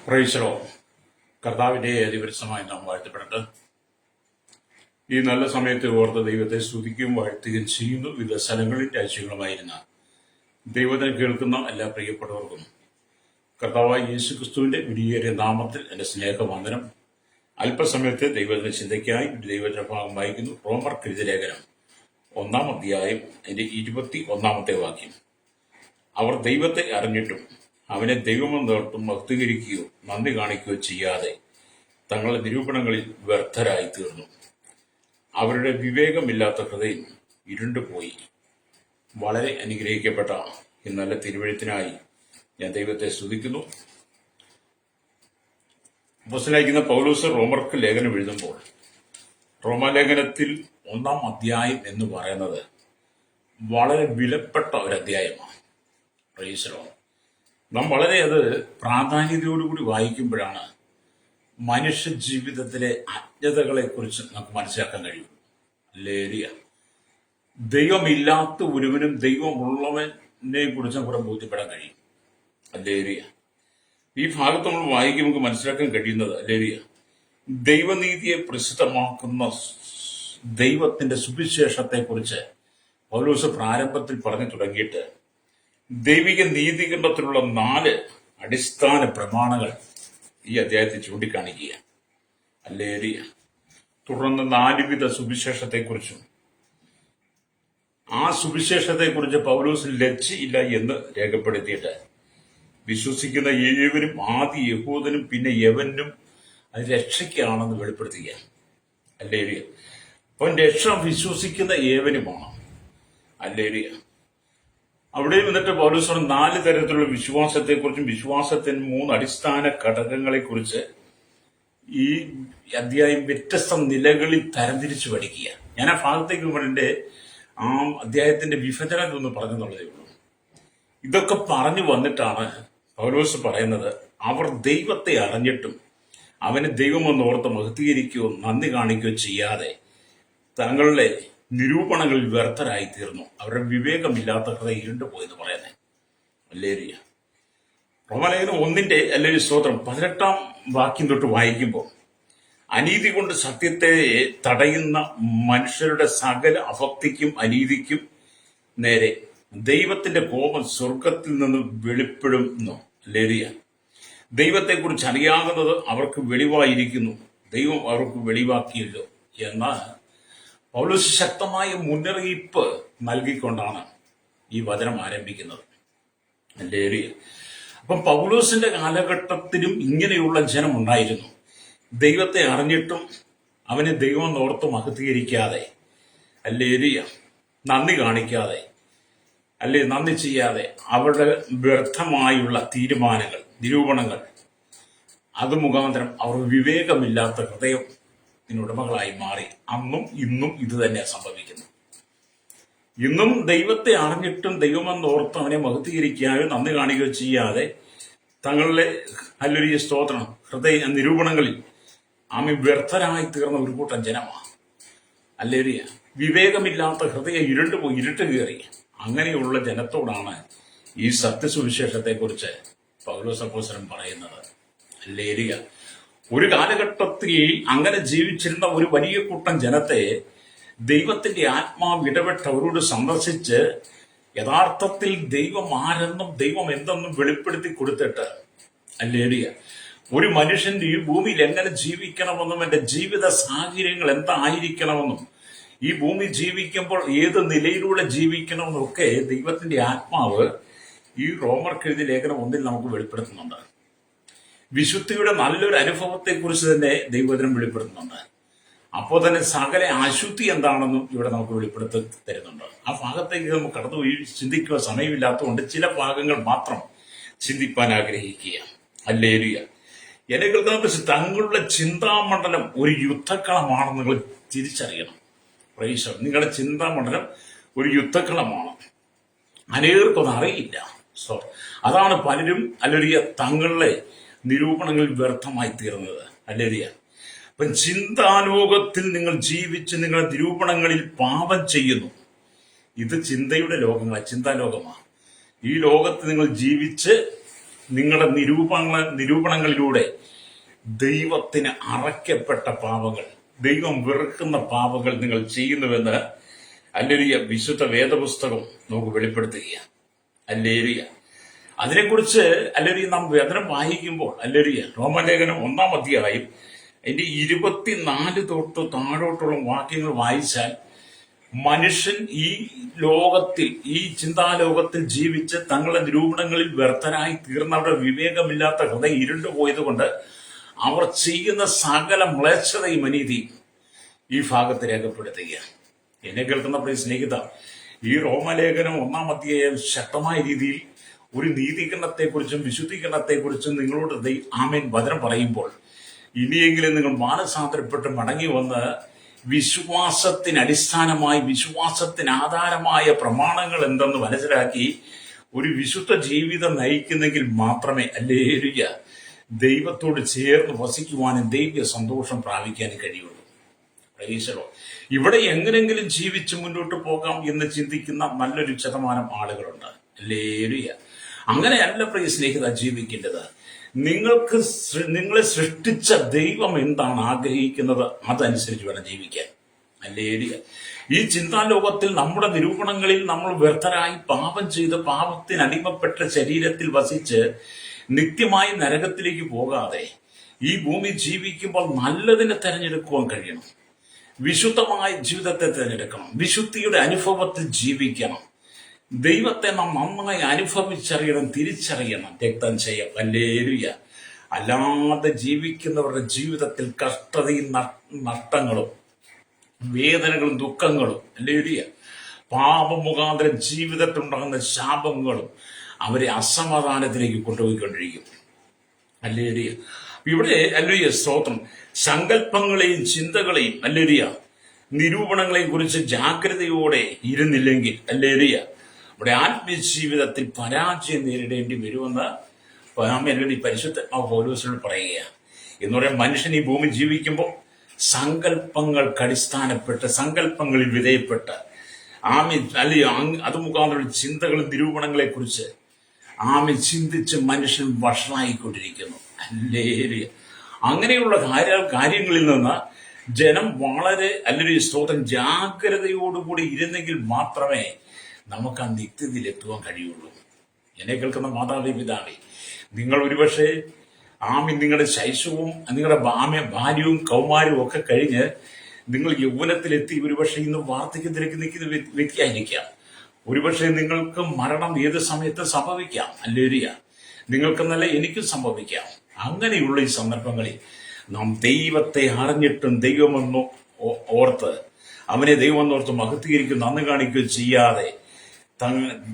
പ്രൈസലോ കർത്താവിന്റെ അതിപരിസമായി നാം വാഴ്ത്തപ്പെടട്ടെ. ഈ നല്ല സമയത്ത് ഓർത്ത് ദൈവത്തെ സ്തുതിക്കുകയും വാഴ്ത്തുകയും ചെയ്യുന്നു. വിവിധ സ്ഥലങ്ങളിൽ രാജ്യങ്ങളുമായിരുന്ന ദൈവത്തിനെ കേൾക്കുന്ന എല്ലാ പ്രിയപ്പെട്ടവർക്കും കർത്താവായ യേശു ക്രിസ്തുവിന്റെ വിടിയേറിയ നാമത്തിൽ എന്റെ സ്നേഹവന്ദനം. അല്പസമയത്ത് ദൈവത്തിന്റെ ചിന്തയ്ക്കായി ദൈവത്തിന്റെ ഭാഗം വായിക്കുന്നു. റോമർക്കെഴുതിയ ലേഖനം 1-ാം അധ്യായം അതിന്റെ 21-ാമത്തെ വാക്യം. അവർ ദൈവത്തെ അറിഞ്ഞിട്ടും അവനെ ദൈവമെന്ന് ഓർത്തും ഭക്തീകരിക്കുകയോ നന്ദി കാണിക്കുകയോ ചെയ്യാതെ തങ്ങളുടെ നിരൂപണങ്ങളിൽ വ്യർത്ഥരായി തീർന്നു. അവരുടെ വിവേകമില്ലാത്ത ഹൃദയം ഇരുണ്ടുപോയി. വളരെ അനുഗ്രഹിക്കപ്പെട്ട ഈ നല്ല തിരുവഴുത്തിനായി ഞാൻ ദൈവത്തെ സ്തുതിക്കുന്നു. അപ്പോസ്തലനായിരിക്കുന്ന പൗലോസ് റോമർക്ക് ലേഖനം എഴുതുമ്പോൾ റോമാലേഖനത്തിൽ 1-ാം അധ്യായം എന്ന് പറയുന്നത് വളരെ വിലപ്പെട്ട ഒരു അധ്യായമാണ്. Price the Lord. നാം വളരെ അത് പ്രാധാന്യതയോടുകൂടി വായിക്കുമ്പോഴാണ് മനുഷ്യ ജീവിതത്തിലെ അജ്ഞതകളെ കുറിച്ച് നമുക്ക് മനസ്സിലാക്കാൻ കഴിയും. ഹല്ലേലൂയ. ദൈവമില്ലാത്ത ഒരുവനും ദൈവമുള്ളവനെ കുറിച്ച് നമുക്ക് ബോധ്യപ്പെടാൻ കഴിയും. ഹല്ലേലൂയ. ഈ ഭാഗത്ത് നമ്മൾ വായിക്കുമ്പോൾ നമുക്ക് മനസ്സിലാക്കാൻ കഴിയുന്നത് ഹല്ലേലൂയ, ദൈവനീതിയെ പ്രസിദ്ധമാക്കുന്ന ദൈവത്തിന്റെ സുവിശേഷത്തെ കുറിച്ച് പൗലോസ് പ്രാരംഭത്തിൽ പറഞ്ഞു തുടങ്ങിയിട്ട് ദൈവിക നീതീകരണത്തിലുള്ള 4 അടിസ്ഥാന പ്രമാണങ്ങൾ ഈ അധ്യായത്തിൽ ചൂണ്ടിക്കാണിക്കുക. ഹല്ലേലൂയ. തുടർന്ന് 4 വിധ സുവിശേഷത്തെക്കുറിച്ചും ആ സുവിശേഷത്തെക്കുറിച്ച് പൗലോസ് ലജ്ജയില്ല എന്ന് രേഖപ്പെടുത്തിയിട്ട് വിശ്വസിക്കുന്ന ഏവരും ആദ്യ യഹൂദനും പിന്നെ യവനും അത് രക്ഷയ്ക്കാണെന്ന് വെളിപ്പെടുത്തുക. ഹല്ലേലൂയ. അവൻ രക്ഷ വിശ്വസിക്കുന്ന ഏവനുമാണ്. ഹല്ലേലൂയ. അവിടെ നിന്നിട്ട് പൗലോസ് 4 തരത്തിലുള്ള വിശ്വാസത്തെക്കുറിച്ചും വിശ്വാസത്തിന് 3 അടിസ്ഥാന ഘടകങ്ങളെക്കുറിച്ച് ഈ അധ്യായം വ്യത്യസ്ത നിലകളിൽ തരംതിരിച്ചു പഠിക്കുക. ഞാൻ ആ ഭാഗത്തേക്ക് എൻ്റെ ആ അധ്യായത്തിന്റെ വിഭജനം ഒന്ന് പറഞ്ഞെന്നുള്ളതേ ഉള്ളൂ. ഇതൊക്കെ പറഞ്ഞു വന്നിട്ടാണ് പൗലോസ് പറയുന്നത്, അവർ ദൈവത്തെ അറിഞ്ഞിട്ടും അവനെ ദൈവമെന്നോർത്ത് മഹത്വീകരിക്കുകയോ നന്ദി കാണിക്കുകയോ ചെയ്യാതെ തങ്ങളുടെ നിരൂപണങ്ങളിൽ വ്യർത്ഥരായി തീർന്നു. അവരുടെ വിവേകമില്ലാത്ത ഹൃദയം ഇരുണ്ടുപോയെന്ന് പറയുന്നത്. ഹല്ലേലൂയ. റോമാലേഖനം 1-ന്റെ അല്ലെങ്കിൽ സ്തോത്രം 18-ാം വാക്യം തൊട്ട് വായിക്കുമ്പോൾ അനീതി കൊണ്ട് സത്യത്തെ തടയുന്ന മനുഷ്യരുടെ സകല അഭക്തിക്കും അനീതിക്കും നേരെ ദൈവത്തിന്റെ കോപം സ്വർഗത്തിൽ നിന്ന് വെളിപ്പെടുന്നു. ഹല്ലേലൂയ. ദൈവത്തെക്കുറിച്ച് അറിയാകുന്നത് അവർക്ക് വെളിവായിരിക്കുന്നു, ദൈവം അവർക്ക് വെളിവാക്കിയല്ലോ എന്ന പൗലോസ് ശക്തമായ മുന്നറിയിപ്പ് നൽകിക്കൊണ്ടാണ് ഈ വചനം ആരംഭിക്കുന്നത്. ഹല്ലേലൂയ. അപ്പം പൗലോസിന്റെ കാലഘട്ടത്തിലും ഇങ്ങനെയുള്ള ജനം ഉണ്ടായിരുന്നു. ദൈവത്തെ അറിഞ്ഞിട്ടും അവനെ ദൈവം ഓർത്ത് മഹത്വീകരിക്കാതെ, ഹല്ലേലൂയ, നന്ദി കാണിക്കാതെ, നന്ദി ചെയ്യാതെ അവരുടെ വ്യർത്ഥമായുള്ള തീരുമാനങ്ങൾ, നിരൂപണങ്ങൾ, അത് മുഖാന്തരം അവർ വിവേകമില്ലാത്ത ഹൃദയത്തിനുടമകളായി മാറി. അന്നും ഇന്നും ഇത് തന്നെ സംഭവിക്കുന്നു. ഇന്നും ദൈവത്തെ അറിഞ്ഞിട്ടും ദൈവമെന്നോർത്ത് അവനെ മഹത്വീകരിക്കുകയോ നന്ദി കാണിക്കുകയോ ചെയ്യാതെ തങ്ങളുടെ ഹല്ലേലൂയ സ്തോത്രം ഹൃദയ നിരൂപണങ്ങളിൽ വ്യർത്ഥരായി തീർന്ന ഒരു കൂട്ടം ജനമാണ്. ഹല്ലേലൂയ. വിവേകമില്ലാത്ത ഹൃദയം ഇരുട്ട് കയറി. അങ്ങനെയുള്ള ജനത്തോടാണ് ഈ സത്യസുവിശേഷത്തെക്കുറിച്ച് പൗലോസ് അപ്പോസ്തലൻ പറയുന്നത്. ഹല്ലേലൂയ. ഒരു കാലഘട്ടത്തിൽ അങ്ങനെ ജീവിച്ചിരുന്ന ഒരു വലിയ കൂട്ടം ജനത്തെ ദൈവത്തിന്റെ ആത്മാവ് ഇടപെട്ട് അവരോട് സന്ദർശിച്ച് യഥാർത്ഥത്തിൽ ദൈവം ആരെന്നും ദൈവം എന്തെന്നും വെളിപ്പെടുത്തി കൊടുത്തിട്ട്, ഹല്ലേലൂയ, ഒരു മനുഷ്യൻ ഈ ഭൂമിയിൽ എങ്ങനെ ജീവിക്കണമെന്നും എന്റെ ജീവിത സാഹചര്യങ്ങൾ എന്തായിരിക്കണമെന്നും ഈ ഭൂമി ജീവിക്കുമ്പോൾ ഏത് നിലയിലൂടെ ജീവിക്കണമെന്നും ഒക്കെ ദൈവത്തിന്റെ ആത്മാവ് ഈ റോമർക്കെഴുതിയ ലേഖനം 1-ൽ നമുക്ക് വെളിപ്പെടുത്തുന്നുണ്ട്. വിശുദ്ധിയുടെ നല്ലൊരു അനുഭവത്തെക്കുറിച്ച് തന്നെ ദൈവവചനം വെളിപ്പെടുത്തുന്നുണ്ട്. അപ്പോൾ തന്നെ സകല അശുദ്ധി എന്താണെന്നും ഇവിടെ നമുക്ക് വെളിപ്പെടുത്തി തരുന്നുണ്ട്. ആ ഭാഗത്തേക്ക് നമുക്ക് കടന്നുപോയി ചിന്തിക്കുക സമയമില്ലാത്തതുകൊണ്ട് ചില ഭാഗങ്ങൾ മാത്രം ചിന്തിപ്പാൻ ആഗ്രഹിക്കുക. ഹല്ലേലൂയ. എന്നെ കേൾക്കുന്ന തങ്ങളുടെ ചിന്താമണ്ഡലം ഒരു യുദ്ധക്കളമാണെന്ന് നിങ്ങൾ തിരിച്ചറിയണം. പ്രൈസ്. നിങ്ങളുടെ ചിന്താമണ്ഡലം ഒരു യുദ്ധക്കളമാണ്. അനേകർക്കൊന്നും അറിയില്ല. അതാണ് പലരും ഹല്ലേലൂയ തങ്ങളുടെ നിരൂപണങ്ങളിൽ വ്യർത്ഥമായി തീർന്നത്. ഹല്ലേലൂയ. അപ്പം ചിന്താലോകത്തിൽ നിങ്ങൾ ജീവിച്ച് നിങ്ങളുടെ നിരൂപണങ്ങളിൽ പാപം ചെയ്യുന്നു. ഇത് ചിന്തയുടെ ലോകങ്ങളാണ്, ചിന്താലോകമാണ്. ഈ ലോകത്ത് നിങ്ങൾ ജീവിച്ച് നിങ്ങളുടെ നിരൂപണങ്ങളിലൂടെ ദൈവത്തിന് അറയ്ക്കപ്പെട്ട പാപങ്ങൾ, ദൈവം വെറുക്കുന്ന പാപങ്ങൾ നിങ്ങൾ ചെയ്യുന്നുവെന്ന് ഹല്ലേലൂയ വിശുദ്ധ വേദപുസ്തകം നമുക്ക് വെളിപ്പെടുത്തുകയാണ്. ഹല്ലേലൂയ. അതിനെക്കുറിച്ച് ഹല്ലേലൂയ നാം വേദനം വായിക്കുമ്പോൾ ഹല്ലേലൂയ റോമലേഖനം 1-ാം അധ്യായം അതിന്റെ 24 തൊട്ട് താഴോട്ടുള്ള വാക്യങ്ങൾ വായിച്ചാൽ മനുഷ്യൻ ഈ ലോകത്തിൽ, ഈ ചിന്താലോകത്തിൽ ജീവിച്ച് തങ്ങളുടെ നിരൂപണങ്ങളിൽ വ്യർത്ഥരായി തീർന്നവരുടെ വിവേകമില്ലാത്ത ഹൃദയം ഇരുണ്ടുപോയത് കൊണ്ട് അവർ ചെയ്യുന്ന സകല മ്ലേച്ഛതയും അനീതിയും ഈ ഭാഗത്ത് രേഖപ്പെടുത്തുകയാണ്. എന്നെ കേൾക്കുന്ന പ്രിയ സ്നേഹിത, ഈ റോമലേഖനം 1-ാം അധ്യായം ശക്തമായ രീതിയിൽ ഒരു നീതീകരണത്തെക്കുറിച്ചും വിശുദ്ധീകരണത്തെക്കുറിച്ചും നിങ്ങളോട് ആമേൻ വചനം പറയുമ്പോൾ ഇനിയെങ്കിലും നിങ്ങൾ മാനസാന്തരപ്പെട്ട് മടങ്ങി വന്ന് വിശ്വാസത്തിന് അടിസ്ഥാനമായി, വിശ്വാസത്തിന് ആധാരമായ പ്രമാണങ്ങൾ എന്തെന്ന് മനസ്സിലാക്കി ഒരു വിശുദ്ധ ജീവിതം നയിക്കുന്നെങ്കിൽ മാത്രമേ ഹല്ലേലൂയ ദൈവത്തോട് ചേർന്ന് വസിക്കുവാനും ദൈവ സന്തോഷം പ്രാപിക്കാനും കഴിയുള്ളൂ. ഇവിടെ എങ്ങനെങ്കിലും ജീവിച്ച് മുന്നോട്ട് പോകാം എന്ന് ചിന്തിക്കുന്ന നല്ലൊരു ശതമാനം ആളുകളുണ്ട്. ഹല്ലേലൂയ. അങ്ങനെയല്ല പ്രിയ സ്നേഹിത ജീവിക്കേണ്ടത്. നിങ്ങളെ സൃഷ്ടിച്ച ദൈവം എന്താണ് ആഗ്രഹിക്കുന്നത് അതനുസരിച്ച് വേണം ജീവിക്കാൻ. ഹല്ലേലൂയ. ഈ ചിന്താലോകത്തിൽ നമ്മുടെ നിരൂപണങ്ങളിൽ നമ്മൾ വ്യർത്ഥരായി പാപം ചെയ്ത് പാപത്തിന് അടിമപ്പെട്ട ശരീരത്തിൽ വസിച്ച് നിത്യമായി നരകത്തിലേക്ക് പോകാതെ ഈ ഭൂമി ജീവിക്കുമ്പോൾ നല്ലതിനെ തെരഞ്ഞെടുക്കുവാൻ കഴിയണം. വിശുദ്ധമായ ജീവിതത്തെ തിരഞ്ഞെടുക്കണം. വിശുദ്ധിയുടെ അനുഭവത്തിൽ ജീവിക്കണം. ദൈവത്തെ നാം നന്നായി അനുഭവിച്ചറിയണം, തിരിച്ചറിയണം, രക്തം ചെയ്യാം. ഹല്ലേലൂയ. അല്ലാതെ ജീവിക്കുന്നവരുടെ ജീവിതത്തിൽ കഷ്ടതയും നഷ്ടങ്ങളും വേദനകളും ദുഃഖങ്ങളും, ഹല്ലേലൂയ, പാപം മുഖാന്തരം ജീവിതത്തിലുണ്ടാകുന്ന ശാപങ്ങളും അവരെ അസമാധാനത്തിലേക്ക് കൊണ്ടുപോയിക്കൊണ്ടിരിക്കും. ഹല്ലേലൂയ. ഇവിടെ ഹല്ലേലൂയ സ്തോത്രം, സങ്കല്പങ്ങളെയും ചിന്തകളെയും ഹല്ലേലൂയ നിരൂപണങ്ങളെയും കുറിച്ച് ജാഗ്രതയോടെ ഇരുന്നില്ലെങ്കിൽ ഹല്ലേലൂയ ഇവിടെ ആത്മീയ ജീവിതത്തിൽ പരാജയം നേരിടേണ്ടി വരുമെന്ന് പരിശുദ്ധ പൗലോസിനോട് പറയുകയാണ്. എന്ന് പറയാൻ മനുഷ്യൻ ഈ ഭൂമി ജീവിക്കുമ്പോൾ സങ്കല്പങ്ങൾക്ക് അടിസ്ഥാനപ്പെട്ട്, സങ്കല്പങ്ങളിൽ വിധേയപ്പെട്ട് അത് മുഖാന്തരം ചിന്തകളും നിരൂപണങ്ങളെ കുറിച്ച് ചിന്തിച്ച് മനുഷ്യൻ വഷളായിക്കൊണ്ടിരിക്കുന്നു. ഹല്ലേലൂയ. അങ്ങനെയുള്ള കാര്യങ്ങളിൽ നിന്ന് ജനം വളരെ സ്തോത്രം ജാഗ്രതയോടുകൂടി ഇരുന്നെങ്കിൽ മാത്രമേ നമുക്ക് ആ നിത്യതയിലെത്തുവാൻ കഴിയുള്ളൂ. എന്നെ കേൾക്കുന്ന മാതാവേ പിതാവേ, നിങ്ങൾ ഒരുപക്ഷെ നിങ്ങളുടെ ശൈശവവും നിങ്ങളുടെ ബാല്യവും കൗമാരവും ഒക്കെ കഴിഞ്ഞ് നിങ്ങൾ യൗവനത്തിലെത്തി ഒരുപക്ഷെ ഇന്ന് വാർദ്ധക്യത്തിലേക്ക് നിൽക്കുന്ന വ്യക്തിയായിരിക്കാം. ഒരുപക്ഷെ നിങ്ങൾക്ക് മരണം ഏത് സമയത്ത് സംഭവിക്കാം. ഹല്ലേലൂയ. നിങ്ങൾക്കെന്നല്ല എനിക്കും സംഭവിക്കാം. അങ്ങനെയുള്ള ഈ സന്ദർഭങ്ങളിൽ നാം ദൈവത്തെ അറിഞ്ഞിട്ടും ദൈവമെന്ന് ഓർത്ത് അവനെ ദൈവമെന്നോർത്ത് മഹത്വീകരിക്കും, നന്ദി കാണിക്കുകയും ചെയ്യാതെ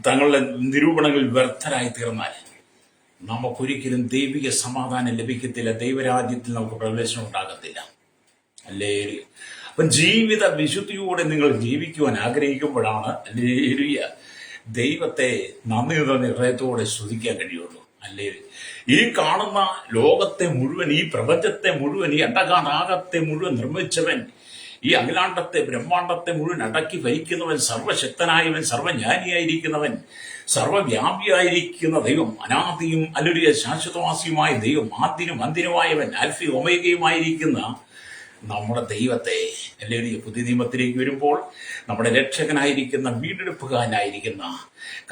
തങ്ങളുടെ നിരൂപണങ്ങളിൽ വ്യർത്ഥരായി തീർന്നാൽ നമുക്കൊരിക്കലും ദൈവിക സമാധാനം ലഭിക്കത്തില്ല. ദൈവരാജ്യത്തിൽ നമുക്ക് പ്രവേശനം ഉണ്ടാകത്തില്ല. ഹല്ലേലൂയ. അപ്പം ജീവിത വിശുദ്ധിയോടെ നിങ്ങൾ ജീവിക്കുവാൻ ആഗ്രഹിക്കുമ്പോഴാണ് ഹല്ലേലൂയ ദൈവത്തെ നന്ദി നിറഞ്ഞ ഹൃദയത്തോടെ സ്തുതിക്കാൻ കഴിയുള്ളൂ. ഹല്ലേലൂയ. ഈ കാണുന്ന ലോകത്തെ മുഴുവൻ, ഈ പ്രപഞ്ചത്തെ മുഴുവൻ, ഈ അണ്ടകാനാകത്തെ മുഴുവൻ നിർമ്മിച്ചവൻ, ഈ അഖിലാണ്ടത്തെ ബ്രഹ്മാണ്ടത്തെ മുഴുവൻ അടക്കി ഭരിക്കുന്നവൻ, സർവശക്തനായവൻ, സർവജ്ഞാനിയായിരിക്കുന്നവൻ, സർവവ്യാപിയായിരിക്കുന്ന ദൈവം, അനാദിയും ഹല്ലേലൂയ ശാശ്വതവാസിയുമായ ദൈവം, ആദ്യനും അന്തിനുമായവൻ, ആൽഫയും ഒമേഗയുമായിരിക്കുന്ന നമ്മുടെ ദൈവത്തെ ഹല്ലേലൂയ പുതിയ നിയമത്തിലേക്ക് വരുമ്പോൾ നമ്മുടെ രക്ഷകനായിരിക്കുന്ന, വീണ്ടെടുപ്പുകാരനായിരിക്കുന്ന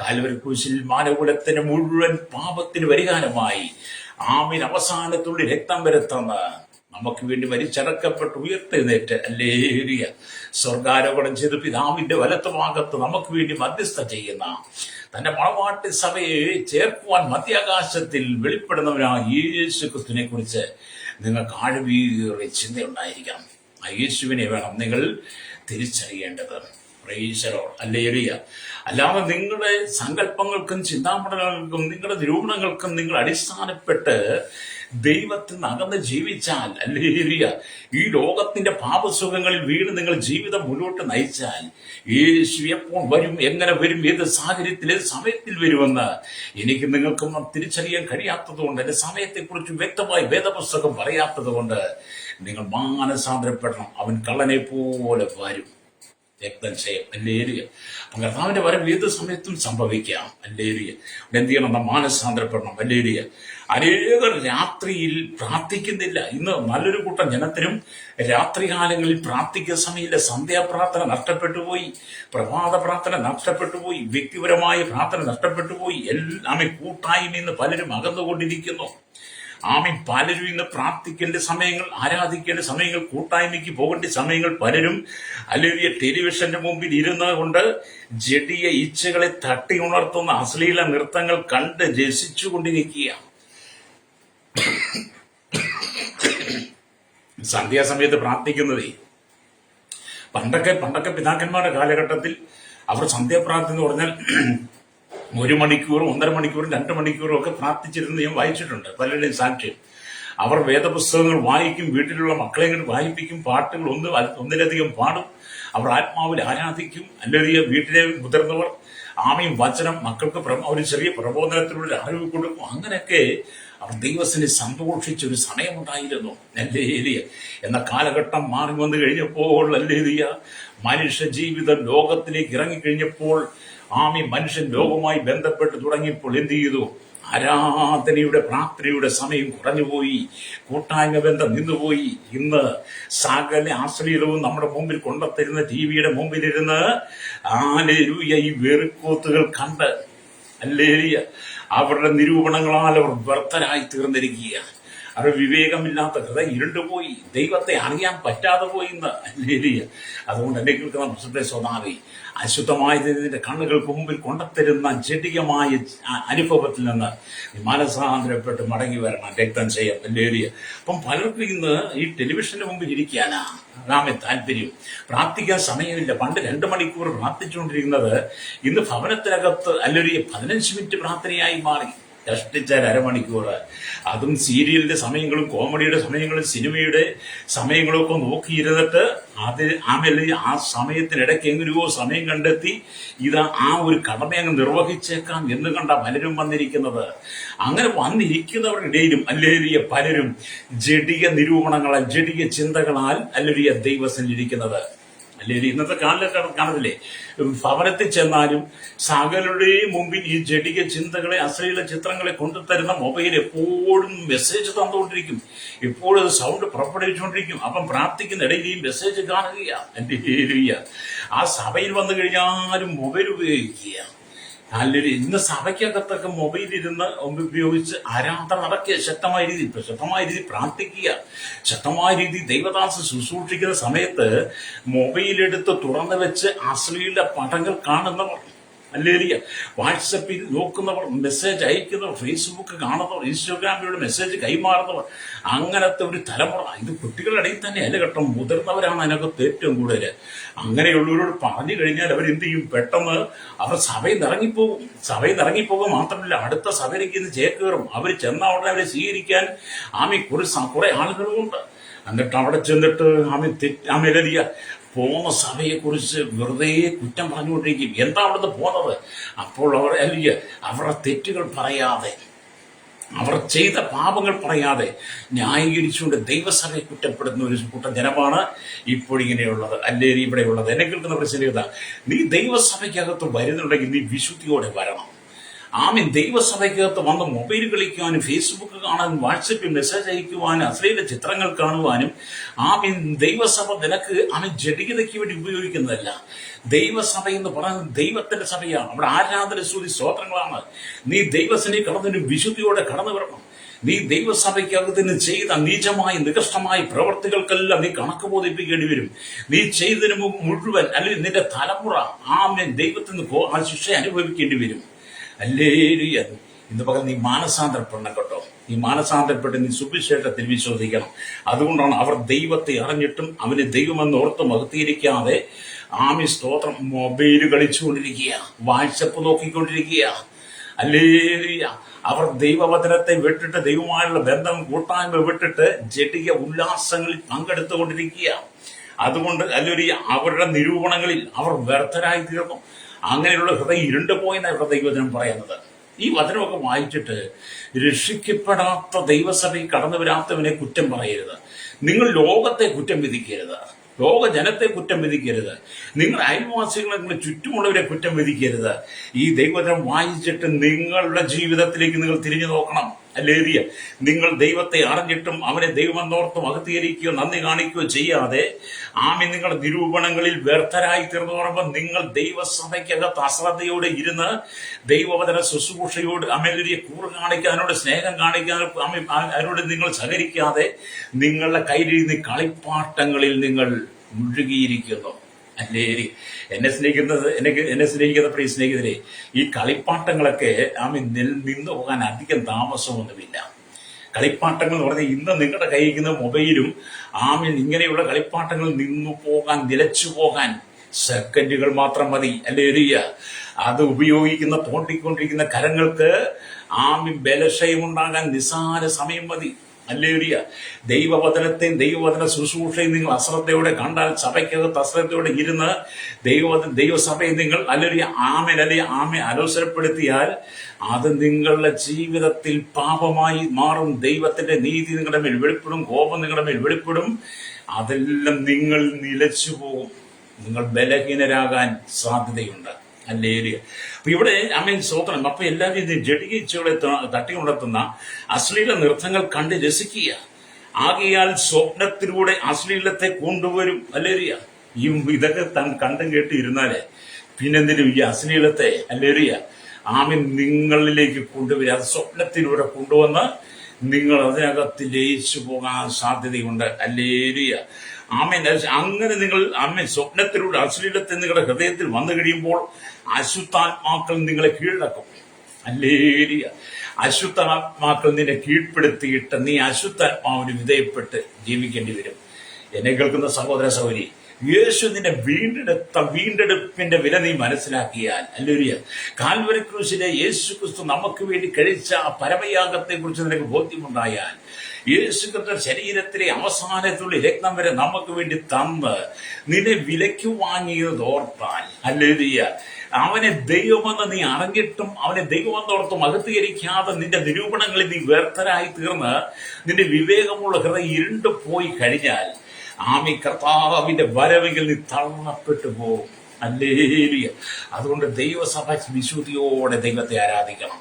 കാൽവരി ക്രൂശിൽ മാനവകുലത്തിന് മുഴുവൻ പാപത്തിന് പരിഹാരമായി അവസാനത്തുള്ളി രക്തം വരുത്തുന്ന നമുക്ക് വേണ്ടി മരിച്ചടക്കപ്പെട്ട് ഉയർത്തെഴുന്നേറ്റ് ഹല്ലേലൂയ സ്വർഗാരോഹണം ചെയ്ത് പിതാവിന്റെ വലത്ത് ഭാഗത്ത് നമുക്ക് വേണ്ടി മധ്യസ്ഥ ചെയ്യുന്ന തന്റെ മണവാട്ടി സഭയെ ചേർക്കുവാൻ മധ്യാകാശത്തിൽ വെളിപ്പെടുന്നവനായ യേശു ക്രിസ്തുവിനെ കുറിച്ച് നിങ്ങൾക്ക് ആഴമേറിയ ചിന്തയുണ്ടായിരിക്കണം. ആ യേശുവിനെ വേണം നിങ്ങൾ തിരിച്ചറിയേണ്ടത്. Praise the Lord. ഹല്ലേലൂയ. അല്ലാതെ നിങ്ങളുടെ സങ്കല്പങ്ങൾക്കും ചിന്താമണ്ഡലങ്ങൾക്കും നിങ്ങളുടെ നിരൂപണങ്ങൾക്കും നിങ്ങൾ അടിസ്ഥാനപ്പെട്ട് ദൈവത്തിൽ നിന്ന് അകന്ന് ജീവിച്ചാൽ, ഹല്ലേലൂയ, ഈ ലോകത്തിന്റെ പാപസുഖങ്ങളിൽ വീണ് നിങ്ങൾ ജീവിതം മുന്നോട്ട് നയിച്ചാൽ യേശു എപ്പോൾ വരും, എങ്ങനെ വരും, ഏത് സാഹചര്യത്തിൽ, ഏത് സമയത്തിൽ വരുമെന്ന് എനിക്ക് നിങ്ങൾക്കും തിരിച്ചറിയാൻ കഴിയാത്തത് കൊണ്ട്, എന്റെ സമയത്തെക്കുറിച്ച് വ്യക്തമായി വേദപുസ്തകം പറയാത്തത് കൊണ്ട് നിങ്ങൾ മാനസാന്തരപ്പെടണം. അവൻ കള്ളനെ പോലെ വരും. രക്തം ചെയ്യും. അല്ലേരിയ. അപ്പം കർത്താവിന്റെ വരവ് ഏത് സമയത്തും സംഭവിക്കാം. അല്ലേരിയ. എന്ത് ചെയ്യണം? നാം മാനസാന്തരപ്പെടണം. അല്ലേരിയ. അനേകർ രാത്രിയിൽ പ്രാർത്ഥിക്കുന്നില്ല. ഇന്ന് നല്ലൊരു കൂട്ടം ജനത്തിനും രാത്രികാലങ്ങളിൽ പ്രാർത്ഥിക്കുന്ന സമയമില്ല. സന്ധ്യാപ്രാർത്ഥന നഷ്ടപ്പെട്ടുപോയി, പ്രഭാത പ്രാർത്ഥന നഷ്ടപ്പെട്ടുപോയി, വ്യക്തിപരമായ പ്രാർത്ഥന നഷ്ടപ്പെട്ടുപോയി. എല്ലാമേ കൂട്ടായ്മ ഇന്ന് പലരും അകന്നുകൊണ്ടിരിക്കുന്നു. പലരും ഇന്ന് പ്രാർത്ഥിക്കേണ്ട സമയങ്ങൾ, ആരാധിക്കേണ്ട സമയങ്ങൾ, കൂട്ടായ്മയ്ക്ക് പോകേണ്ട സമയങ്ങൾ പലരും അല്ലെങ്കിൽ ടെലിവിഷന്റെ മുമ്പിൽ ഇരുന്നുകൊണ്ട് ജഡിയ ഇച്ഛകളെ തട്ടി ഉണർത്തുന്ന അശ്ലീല നൃത്തങ്ങൾ കണ്ട് രസിച്ചുകൊണ്ടിരിക്കുകയാണ്. സന്ധ്യാസമയത്ത് പ്രാർത്ഥിക്കുന്നതേ പണ്ടൊക്കെ പിതാക്കന്മാരുടെ കാലഘട്ടത്തിൽ അവർ സന്ധ്യാപ്രാർത്ഥന എന്ന് പറഞ്ഞാൽ 1 മണിക്കൂറും 1.5 മണിക്കൂറും 2 മണിക്കൂറും ഒക്കെ പ്രാർത്ഥിച്ചിരുന്ന് ഞാൻ വായിച്ചിട്ടുണ്ട്. പലരുടെയും സാക്ഷ്യം. അവർ വേദപുസ്തകങ്ങൾ വായിക്കും, വീട്ടിലുള്ള മക്കളെ കൊണ്ട് വായിപ്പിക്കും, പാട്ടുകൾ ഒന്നിലധികം പാടും, അവർ ആത്മാവിൽ ആരാധിക്കും. അല്ലെങ്കിൽ വീട്ടിലെ മുതിർന്നവർ വചനം മക്കൾക്ക് ഒരു ചെറിയ പ്രബോധനത്തിലൂടെ അറിവ് കൊടുക്കും. അങ്ങനെയൊക്കെ അവർ ദൈവത്തിനെ സന്തോഷിച്ചൊരു സമയമുണ്ടായിരുന്നു. അല്ലേലിയ. എന്ന കാലഘട്ടം മാറി വന്നു കഴിഞ്ഞപ്പോൾ അല്ലേലിയ മനുഷ്യ ജീവിതം ലോകത്തിലേക്ക് ഇറങ്ങിക്കഴിഞ്ഞപ്പോൾ മനുഷ്യൻ ലോകവുമായി ബന്ധപ്പെട്ട് തുടങ്ങിയപ്പോൾ എന്ത് ചെയ്തു? ആരാധനയുടെ പ്രാർത്ഥനയുടെ സമയം കുറഞ്ഞുപോയി, കൂട്ടായ്മ ബന്ധം നിന്നുപോയി. ഇന്ന് സകല ആശ്രയവും നമ്മുടെ മുമ്പിൽ കൊണ്ടുത്തരുന്ന ടിവിയുടെ മുമ്പിലിരുന്ന് ഈ വെറുക്കൂത്തുകൾ കണ്ട് അല്ലേലിയ അവരുടെ നിരൂപണങ്ങളാൽ അവർ വ്യർത്ഥരായി തീർന്നിരിക്കുക. അവർ വിവേകമില്ലാത്ത ഹൃദയം ഇരുണ്ടുപോയി, ദൈവത്തെ അറിയാൻ പറ്റാതെ പോയി ഇന്ന്. അല്ലേലിയ. അതുകൊണ്ട് എന്നെ കേൾക്കുന്ന പ്രശ്നത്തെ സ്വഭാവി അശുദ്ധമായതിന്റെ കണ്ണുകൾക്ക് മുമ്പിൽ കൊണ്ടുത്തരുന്ന ജഡികമായ അനുഭവത്തിൽ നിന്ന് മാനസാന്തരപ്പെട്ട് മടങ്ങി വരണം. രക്തം ചെയ്യാം. അല്ലേലിയ. അപ്പം പലർക്കും ഇന്ന് ഈ ടെലിവിഷന്റെ മുമ്പിൽ ഇരിക്കാനാ താല്പര്യം. പ്രാർത്ഥിക്കാൻ സമയമില്ല. പണ്ട് 2 മണിക്കൂർ പ്രാർത്ഥിച്ചുകൊണ്ടിരിക്കുന്നത് ഇന്ന് ഭവനത്തിനകത്ത് അല്ലെങ്കിൽ 15 മിനിറ്റ് പ്രാർത്ഥനയായി മാറി. കഷ്ടിച്ചാൽ 1/2 മണിക്കൂർ. അതും സീരിയലിന്റെ സമയങ്ങളും കോമഡിയുടെ സമയങ്ങളും സിനിമയുടെ സമയങ്ങളും ഒക്കെ നോക്കിയിരുന്നിട്ട് ആ സമയത്തിനിടയ്ക്ക് എങ്ങനെയോ സമയം കണ്ടെത്തി ഒരു കടമ അങ്ങ് നിർവഹിച്ചേക്കാം എന്ന് കണ്ട പലരും വന്നിരിക്കുന്നത്. അങ്ങനെ വന്നിരിക്കുന്നവരുടെയിലും അല്ലേലിയ പലരും ജഡിക നിരൂപണങ്ങളാൽ, ജഡിക ചിന്തകളാൽ അല്ലേലിയ ദൈവസന്നിരിക്കുന്നത്. അല്ലെങ്കിൽ ഇന്നത്തെ കാണത്തില്ലേ? ഭവനത്തിൽ ചെന്നാലും സകലുടെയും മുമ്പിൽ ഈ ജഡിക ചിന്തകളെ, അശ്ലീല ചിത്രങ്ങളെ കൊണ്ടുതരുന്ന മൊബൈൽ എപ്പോഴും മെസ്സേജ് തന്നുകൊണ്ടിരിക്കും, എപ്പോഴും അത് സൗണ്ട് പുറപ്പെടുവിച്ചുകൊണ്ടിരിക്കും. അപ്പം പ്രാർത്ഥിക്കുന്ന ഇടയിൽ ഈ മെസ്സേജ് കാണുകയാണ്. ആ സഭയിൽ വന്നു കഴിഞ്ഞാലും മൊബൈൽ ഉപയോഗിക്കുക. അല്ലെങ്കിൽ ഇന്ന് സഭയ്ക്കകത്തൊക്കെ മൊബൈലിരുന്ന് ഉപയോഗിച്ച് ആരാധന നടക്കുക. ശക്തമായ രീതി പ്രാർത്ഥിക്കുക. ശക്തമായ രീതി ദൈവദാസ ശുശ്രൂഷിക്കുന്ന സമയത്ത് മൊബൈലെടുത്ത് തുറന്നു വെച്ച് അശ്ലീല പടങ്ങൾ കാണുന്നവർ, അല്ലേലിയ വാട്സപ്പിൽ നോക്കുന്നവർ, മെസ്സേജ് അയക്കുന്നവർ, ഫേസ്ബുക്ക് കാണുന്നവർ, ഇൻസ്റ്റാഗ്രാമിലൂടെ മെസ്സേജ് കൈമാറുന്നവർ, അങ്ങനത്തെ ഒരു തലമുറ. ഇത് കുട്ടികളുടെ ഇടയിൽ തന്നെ അല്ല കേട്ടോ, മുതിർന്നവരാണ് അതിനകത്ത് ഏറ്റവും കൂടുതൽ. അങ്ങനെയുള്ളവരോട് പറഞ്ഞു കഴിഞ്ഞാൽ അവരെന്ത് ചെയ്യും? പെട്ടെന്ന് അവർ സഭയിൽ ഇറങ്ങിപ്പോകുക മാത്രമല്ല, അടുത്ത സഭയിലേക്ക് ഇന്ന് ചേക്കേറും. അവർ ചെന്ന ഉടനെ അവരെ സ്വീകരിക്കാൻ കുറെ ആളുകളുമുണ്ട്. എന്നിട്ട് അവിടെ ചെന്നിട്ട് ആമേലിയ പോന്ന സഭയെ കുറിച്ച് വെറുതെ കുറ്റം പറഞ്ഞുകൊണ്ടിരിക്കും. എന്താ അവിടുന്ന് പോന്നത്? അപ്പോൾ അവരുടെ തെറ്റുകൾ പറയാതെ, അവർ ചെയ്ത പാപങ്ങൾ പറയാതെ ന്യായീകരിച്ചുകൊണ്ട് ദൈവസഭയെ കുറ്റപ്പെടുന്ന ഒരു കൂട്ടം ജനമാണ് ഇപ്പോഴിങ്ങനെയുള്ളത്. അല്ലേ ഇവിടെയുള്ളത്. എന്നെ കേൾക്കുന്ന പ്രശ്നത, നീ ദൈവസഭയ്ക്കകത്ത് വരുന്നുണ്ടെങ്കിൽ നീ വിശുദ്ധിയോടെ വരണം. ദൈവസഭയ്ക്കകത്ത് വന്ന് മൊബൈൽ കളിക്കുവാനും, ഫേസ്ബുക്ക് കാണാനും, വാട്സപ്പിൽ മെസ്സേജ് അയക്കുവാനും, അശ്ലീല ചിത്രങ്ങൾ കാണുവാനും ദൈവസഭ നിനക്ക് ജഡികതയ്ക്ക് വേണ്ടി ഉപയോഗിക്കുന്നതല്ല. ദൈവസഭ എന്ന് പറയുന്നത് ദൈവത്തിന്റെ സഭയാണ്. അവിടെ ആരാധന സ്തുതി സ്തോത്രങ്ങളാണ്. നീ ദൈവസഭയിൽ കടന്നതിന് വിശുദ്ധിയോടെ കടന്നു വരണം. നീ ദൈവസഭയ്ക്കകത്തിന് ചെയ്ത നീചമായ നികഷ്ടമായ പ്രവർത്തികൾക്കെല്ലാം നീ കണക്ക് ബോധിപ്പിക്കേണ്ടി വരും. നീ ചെയ്തതിന് മുഴുവൻ അല്ലെങ്കിൽ നിന്റെ തലമുറ ദൈവത്തിന് ആ ശിക്ഷ അനുഭവിക്കേണ്ടി വരും. അല്ലേലൂയ. ഇന്ന് പകരം നീ മാനസാന്തരപ്പെടണം കേട്ടോ. നീ മാനസാന്തരപ്പെട്ട് നീ സുവിശേഷത്തിൽ വിശ്വസിക്കണം. അതുകൊണ്ടാണ് അവർ ദൈവത്തെ അറിഞ്ഞിട്ടും അവന് ദൈവമെന്ന് ഓർത്ത് മഹത്തീകരിക്കാതെ സ്തോത്രം മൊബൈൽ കളിച്ചുകൊണ്ടിരിക്കുക, വാട്സപ്പ് നോക്കിക്കൊണ്ടിരിക്കുക. അല്ലേലൂയ. അവർ ദൈവവചനത്തെ വിട്ടിട്ട്, ദൈവമായുള്ള ബന്ധം കൂട്ടായ്മ വിട്ടിട്ട് ജഡിക ഉല്ലാസങ്ങളിൽ പങ്കെടുത്തുകൊണ്ടിരിക്കുക. അതുകൊണ്ട് അല്ലേലൂയ അവരുടെ നിരൂപണങ്ങളിൽ അവർ വ്യർത്ഥരായി തീർന്നു. അങ്ങനെയുള്ള ഹൃദയം ഇരുണ്ടുപോയെന്നാണ് ഇവിടെ ദൈവവചനം പറയുന്നത്. ഈ വചനമൊക്കെ വായിച്ചിട്ട് രക്ഷിക്കപ്പെടാത്ത ദൈവസഭയിൽ കടന്നു വരാത്തവനെ കുറ്റം പറയരുത്. നിങ്ങൾ ലോകത്തെ കുറ്റം വിധിക്കരുത്. ലോക ജനത്തെ കുറ്റം വിധിക്കരുത്. നിങ്ങളുടെ അയൽവാസികളെ, നിങ്ങളുടെ ചുറ്റുമുള്ളവരെ കുറ്റം വിധിക്കരുത്. ഈ ദൈവവചനം വായിച്ചിട്ട് നിങ്ങളുടെ ജീവിതത്തിലേക്ക് നിങ്ങൾ തിരിഞ്ഞു നോക്കണം. അല്ലേരിയ, നിങ്ങൾ ദൈവത്തെ അറിഞ്ഞിട്ടും അവനെ ദൈവമെന്നോർത്തും അകത്തീകരിക്കുകയോ നന്ദി കാണിക്കുകയോ ചെയ്യാതെ നിങ്ങളുടെ നിരൂപണങ്ങളിൽ വ്യർത്ഥരായി തീർന്നു പറയുമ്പോൾ നിങ്ങൾ ദൈവസഭയ്ക്കകത്ത് അശ്രദ്ധയോടെ ഇരുന്ന് ദൈവവചന ശുശ്രൂഷയോട് അമേലിയ കൂറ് കാണിക്കാൻ, അതിനോട് സ്നേഹം കാണിക്കാൻ, അതിനോട് നിങ്ങൾ സഹകരിക്കാതെ നിങ്ങളുടെ കയ്യിലിരുന്ന് കളിപ്പാട്ടങ്ങളിൽ നിങ്ങൾ മുഴുകിയിരിക്കുന്നു. അല്ലേ, എന്നെ സ്നേഹിക്കുന്ന പ്രിയ സ്നേഹിതരെ, ഈ കളിപ്പാട്ടങ്ങളൊക്കെ നിന്നു പോകാൻ അധികം താമസമൊന്നുമില്ല. കളിപ്പാട്ടങ്ങൾ എന്ന് പറഞ്ഞാൽ ഇന്ന് നിങ്ങളുടെ കയ്യിരിക്കുന്ന മൊബൈലും ഇങ്ങനെയുള്ള കളിപ്പാട്ടങ്ങൾ നിന്നു പോകാൻ, നിലച്ചു പോകാൻ സെക്കൻഡുകൾ മാത്രം മതി. അല്ലേ, അത് ഉപയോഗിക്കുന്ന തോണ്ടിക്കൊണ്ടിരിക്കുന്ന കരങ്ങൾക്ക് ബലക്ഷയമുണ്ടാകാൻ നിസ്സാര സമയം മതി. അല്ലേലിയ, ദൈവവചനത്തെയും ദൈവവചന ശുശ്രൂഷയും നിങ്ങൾ അശ്രദ്ധയോടെ കണ്ടാൽ, സഭയ്ക്കകത്ത് അശ്രദ്ധയോടെ ഇരുന്ന് ദൈവസഭയെ നിങ്ങൾ ആമെ അലോസരപ്പെടുത്തിയാൽ അത് നിങ്ങളുടെ ജീവിതത്തിൽ പാപമായി മാറും. ദൈവത്തിന്റെ നീതി നിങ്ങളുടെ മേൽ വെളിപ്പെടും, കോപം നിങ്ങളുടെ മേൽ വെളിപ്പെടും. അതെല്ലാം നിങ്ങൾ നിലച്ചു പോകും, നിങ്ങൾ ബലഹീനരാകാൻ സാധ്യതയുണ്ട്. അല്ലേലിയ. അപ്പൊ ഇവിടെ സ്വതന്ത്രം. അപ്പൊ എല്ലാവരും ജഡികീച്ചകളെ തട്ടിയുണർത്തുന്ന അശ്ലീല നൃത്തങ്ങൾ കണ്ട് രസിക്കുക. ആകയാൽ സ്വപ്നത്തിലൂടെ അശ്ലീലത്തെ കൊണ്ടുവരും. അല്ലേലിയ. ഇതൊക്കെ കണ്ടും കേട്ട് ഇരുന്നാലേ പിന്നെന്തിനും ഈ അശ്ലീലത്തെ അല്ലേലിയ നിങ്ങളിലേക്ക് കൊണ്ടുവരിക. അത് സ്വപ്നത്തിലൂടെ കൊണ്ടുവന്ന് നിങ്ങൾ അതിനകത്ത് ലയിച്ചു പോകാൻ സാധ്യതയുണ്ട്. അല്ലേലിയ. അങ്ങനെ നിങ്ങൾ സ്വപ്നത്തിലൂടെ അശ്ലീലത്തെ നിങ്ങളുടെ ഹൃദയത്തിൽ വന്നു കഴിയുമ്പോൾ അശുദ്ധാത്മാക്കൾ നിങ്ങളെ കീഴടക്കും. അല്ലേലിയ. അശുദ്ധാത്മാക്കൾ നിന്നെ കീഴ്പ്പെടുത്തിയിട്ട് നീ അശുദ്ധാത്മാവിന് വിധേയപ്പെട്ട് ജീവിക്കേണ്ടി വരും. എന്നെ കേൾക്കുന്ന സഹോദര സഹോദരി, യേശു നിന്നെ വീണ്ടെടുപ്പിന്റെ വില നീ മനസ്സിലാക്കിയാൽ, അല്ലേലിയ, കാൽവരി ക്രൂശിലെ യേശു ക്രിസ്തു നമുക്ക് വേണ്ടി കഴിച്ച ആ പരമയാഗത്തെ കുറിച്ച് നിനക്ക് ബോധ്യമുണ്ടായാൽ, യേശു ക്രിസ്തു ശരീരത്തിലെ അവസാനത്തുള്ള രക്തം വരെ നമുക്ക് വേണ്ടി തന്ന് നിന്നെ വിലയ്ക്ക് വാങ്ങിയത് ഓർത്താൽ, അല്ലേലിയ, അവനെ ദൈവമെന്ന് നീ അറിഞ്ഞിട്ടും അവനെ ദൈവമെന്നോർത്തും അകത്തീകരിക്കാതെ നിന്റെ നിരൂപണങ്ങളിൽ നീ വ്യർത്ഥരായി തീർന്ന് നിന്റെ വിവേകമുള്ള ഹൃദയം ഇരുണ്ടു പോയി കഴിഞ്ഞാൽ കർത്താവിന്റെ വരവിൽ നീ തള്ളപ്പെട്ടു പോകും. അല്ലേലിയ. അതുകൊണ്ട് ദൈവസഭ വിശുദ്ധിയോടെ ദൈവത്തെ ആരാധിക്കണം.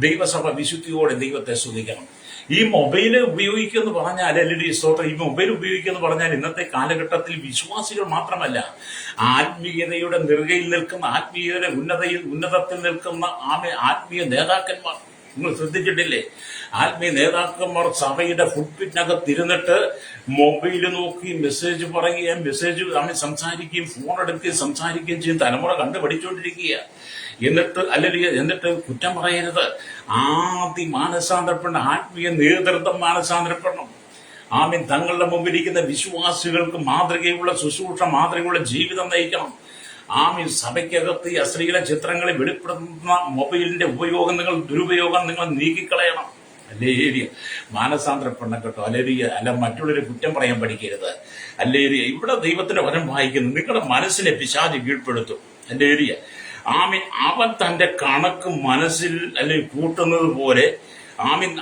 ദൈവസഭ വിശുദ്ധിയോടെ ദൈവത്തെ സ്തുതിക്കണം. ഈ മൊബൈൽ ഉപയോഗിക്കുമെന്ന് പറഞ്ഞാൽ, അല്ലെങ്കിൽ ഈ മൊബൈൽ ഉപയോഗിക്കുമെന്ന് പറഞ്ഞാൽ ഇന്നത്തെ കാലഘട്ടത്തിൽ വിശ്വാസികൾ മാത്രമല്ല, ആത്മീയതയുടെ നെറുകയിൽ നിൽക്കുന്ന, ആത്മീയതയുടെ ഉന്നതത്തിൽ നിൽക്കുന്ന ആത്മീയ നേതാക്കന്മാർ നിങ്ങൾ ശ്രദ്ധിച്ചിട്ടില്ലേ? ആത്മീയ നേതാക്കന്മാർ സഭയുടെ ഫുട്പിറ്റിനകത്തിരുന്നിട്ട് മൊബൈൽ നോക്കി മെസ്സേജ് പറയുകയും സംസാരിക്കുകയും ഫോൺ എടുക്കുകയും സംസാരിക്കുകയും ചെയ്യും. തലമുറ കണ്ടുപഠിച്ചുകൊണ്ടിരിക്കുക. എന്നിട്ട് കുറ്റം പറയരുത്. ആദ്യം മാനസാന്തരപ്പെടണം. ആത്മീയ നേതൃത്വം മാനസാന്തരപ്പെടണം. തങ്ങളുടെ മുമ്പിലിരിക്കുന്ന വിശ്വാസികൾക്ക് മാതൃകയുള്ള ശുശ്രൂഷ, മാതൃകയുള്ള ജീവിതം നയിക്കണം. സഭയ്ക്കകത്ത് ഈ അശ്ലീല ചിത്രങ്ങളെ വെളിപ്പെടുത്തുന്ന മൊബൈലിന്റെ ദുരുപയോഗം നിങ്ങൾ നീക്കിക്കളയണം. അല്ലേരിയ. മാനസാന്തരപ്പെടണം കേട്ടോ. അല്ലേരിയ. അല്ല, മറ്റുള്ളവരെ കുറ്റം പറയാൻ പഠിക്കരുത്. അല്ലേരിയ. ഇവിടെ ദൈവത്തിന്റെ വചനം വായിക്കുന്നു, നിങ്ങളുടെ മനസ്സിനെ പിശാച് കീഴ്പ്പെടുത്തും. അല്ലേരിയ. അവൻ തന്റെ കണക്ക് മനസ്സിൽ അല്ലെങ്കിൽ കൂട്ടുന്നത് പോലെ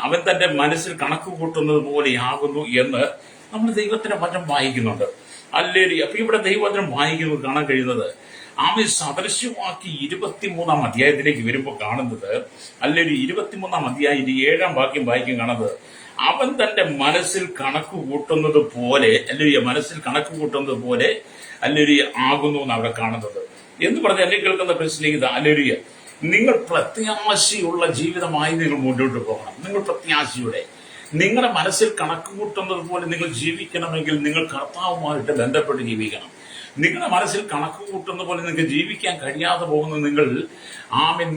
അവൻ തന്റെ മനസ്സിൽ കണക്ക് കൂട്ടുന്നത് പോലെയാകുന്നു എന്ന് നമ്മൾ ദൈവത്തിന്റെ വചനം വായിക്കുന്നുണ്ട്. അല്ലേരിയ. അപ്പൊ ഇവിടെ ദൈവവചനം വായിക്കുന്നത് കാണാൻ കഴിയുന്നത് സദൃശ്യമാക്കി 23-ാം അധ്യായത്തിലേക്ക് വരുമ്പോൾ കാണുന്നത്, അല്ലെങ്കിൽ 23-ാം അധ്യായം 7-ാം വാക്യം വായിക്കും കാണുന്നത്, അവൻ തന്റെ മനസ്സിൽ കണക്ക് കൂട്ടുന്നത് പോലെ, അല്ലെങ്കിൽ മനസ്സിൽ കണക്ക് കൂട്ടുന്നത് പോലെ അല്ലെങ്കിൽ ആകുന്നു എന്ന് അവിടെ കാണുന്നത്. എന്ന് പറഞ്ഞാൽ എന്നെ കേൾക്കുന്ന പ്രശ്നം അല്ലേലിയ, നിങ്ങൾ പ്രത്യാശയുള്ള ജീവിതമായി നിങ്ങൾ മുന്നോട്ട് പോകണം. നിങ്ങൾ പ്രത്യാശയുടെ, നിങ്ങളുടെ മനസ്സിൽ കണക്ക് കൂട്ടുന്നത് പോലെ നിങ്ങൾ ജീവിക്കണമെങ്കിൽ നിങ്ങൾ കർത്താവുമായിട്ട് ബന്ധപ്പെട്ട് ജീവിക്കണം. നിങ്ങളുടെ മനസ്സിൽ കണക്ക് കൂട്ടുന്ന പോലെ നിങ്ങൾക്ക് ജീവിക്കാൻ കഴിയാതെ പോകുന്നത്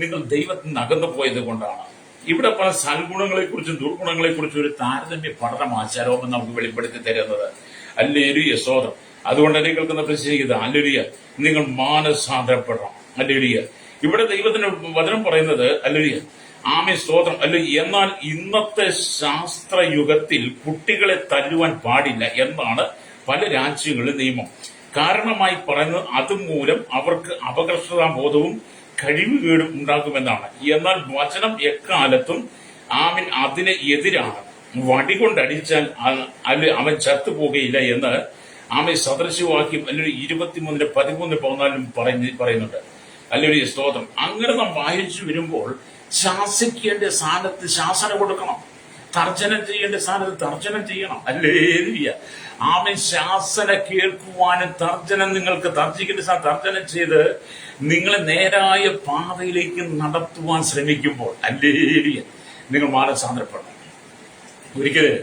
നിങ്ങൾ ദൈവത്തിൽ നിന്ന് അകന്നു പോയത് കൊണ്ടാണ്. ഇവിടെ പല സൽഗുണങ്ങളെക്കുറിച്ചും ദുർഗുണങ്ങളെക്കുറിച്ചും ഒരു താരതമ്യ പഠനം ആചാരവും നമുക്ക് വെളിപ്പെടുത്തി തരുന്നത്. അല്ലേലിയ. സ്വതം. അതുകൊണ്ട് എന്നെ കേൾക്കുന്ന പ്രശ്നം അല്ലേലിയ, നിങ്ങൾ മാനസാന്തരപ്പെടണം. അല്ലേലിയ. ഇവിടെ ദൈവത്തിന്റെ വചനം പറയുന്നത് അല്ലേലിയ, സ്തോത്രം. എന്നാൽ ഇന്നത്തെ ശാസ്ത്രയുഗത്തിൽ കുട്ടികളെ തല്ലുവാൻ പാടില്ല എന്നാണ് പല രാജ്യങ്ങളിലെ നിയമം. കാരണമായി പറയുന്നത് അതുമൂലം അവർക്ക് അപകർഷതാബോധവും കഴിവുകേടും ഉണ്ടാകുമെന്നാണ്. എന്നാൽ വചനം എക്കാലത്തും അതിന് എതിരാണ്. വടികൊണ്ടടിച്ചാൽ അവൻ ചത്തുപോകുകയില്ല എന്ന് ആമേ സദൃശവാക്യം അല്ലെങ്കിൽ 23:13-14 പറയുന്നുണ്ട്. അല്ലെങ്കിൽ സ്തോത്രം. അങ്ങനെ നാം വായിച്ചു വരുമ്പോൾ ശാസിക്കേണ്ട സ്ഥാനത്ത് ശാസന കൊടുക്കണം, തർജനം ചെയ്യേണ്ട സ്ഥാനത്ത് തർജനം ചെയ്യണം. ഹല്ലേലൂയ. ആമേൻ. ശാസന കേൾക്കുവാനും തർജനം നിങ്ങൾക്ക് തർജിക്കേണ്ട സ്ഥാനം തർജനം ചെയ്ത് നിങ്ങളെ നേരായ പാതയിലേക്ക് നടത്തുവാൻ ശ്രമിക്കുമ്പോൾ ഹല്ലേലൂയ നിങ്ങൾ മാനസാന്തരപ്പെടണം. ഒരിക്കല്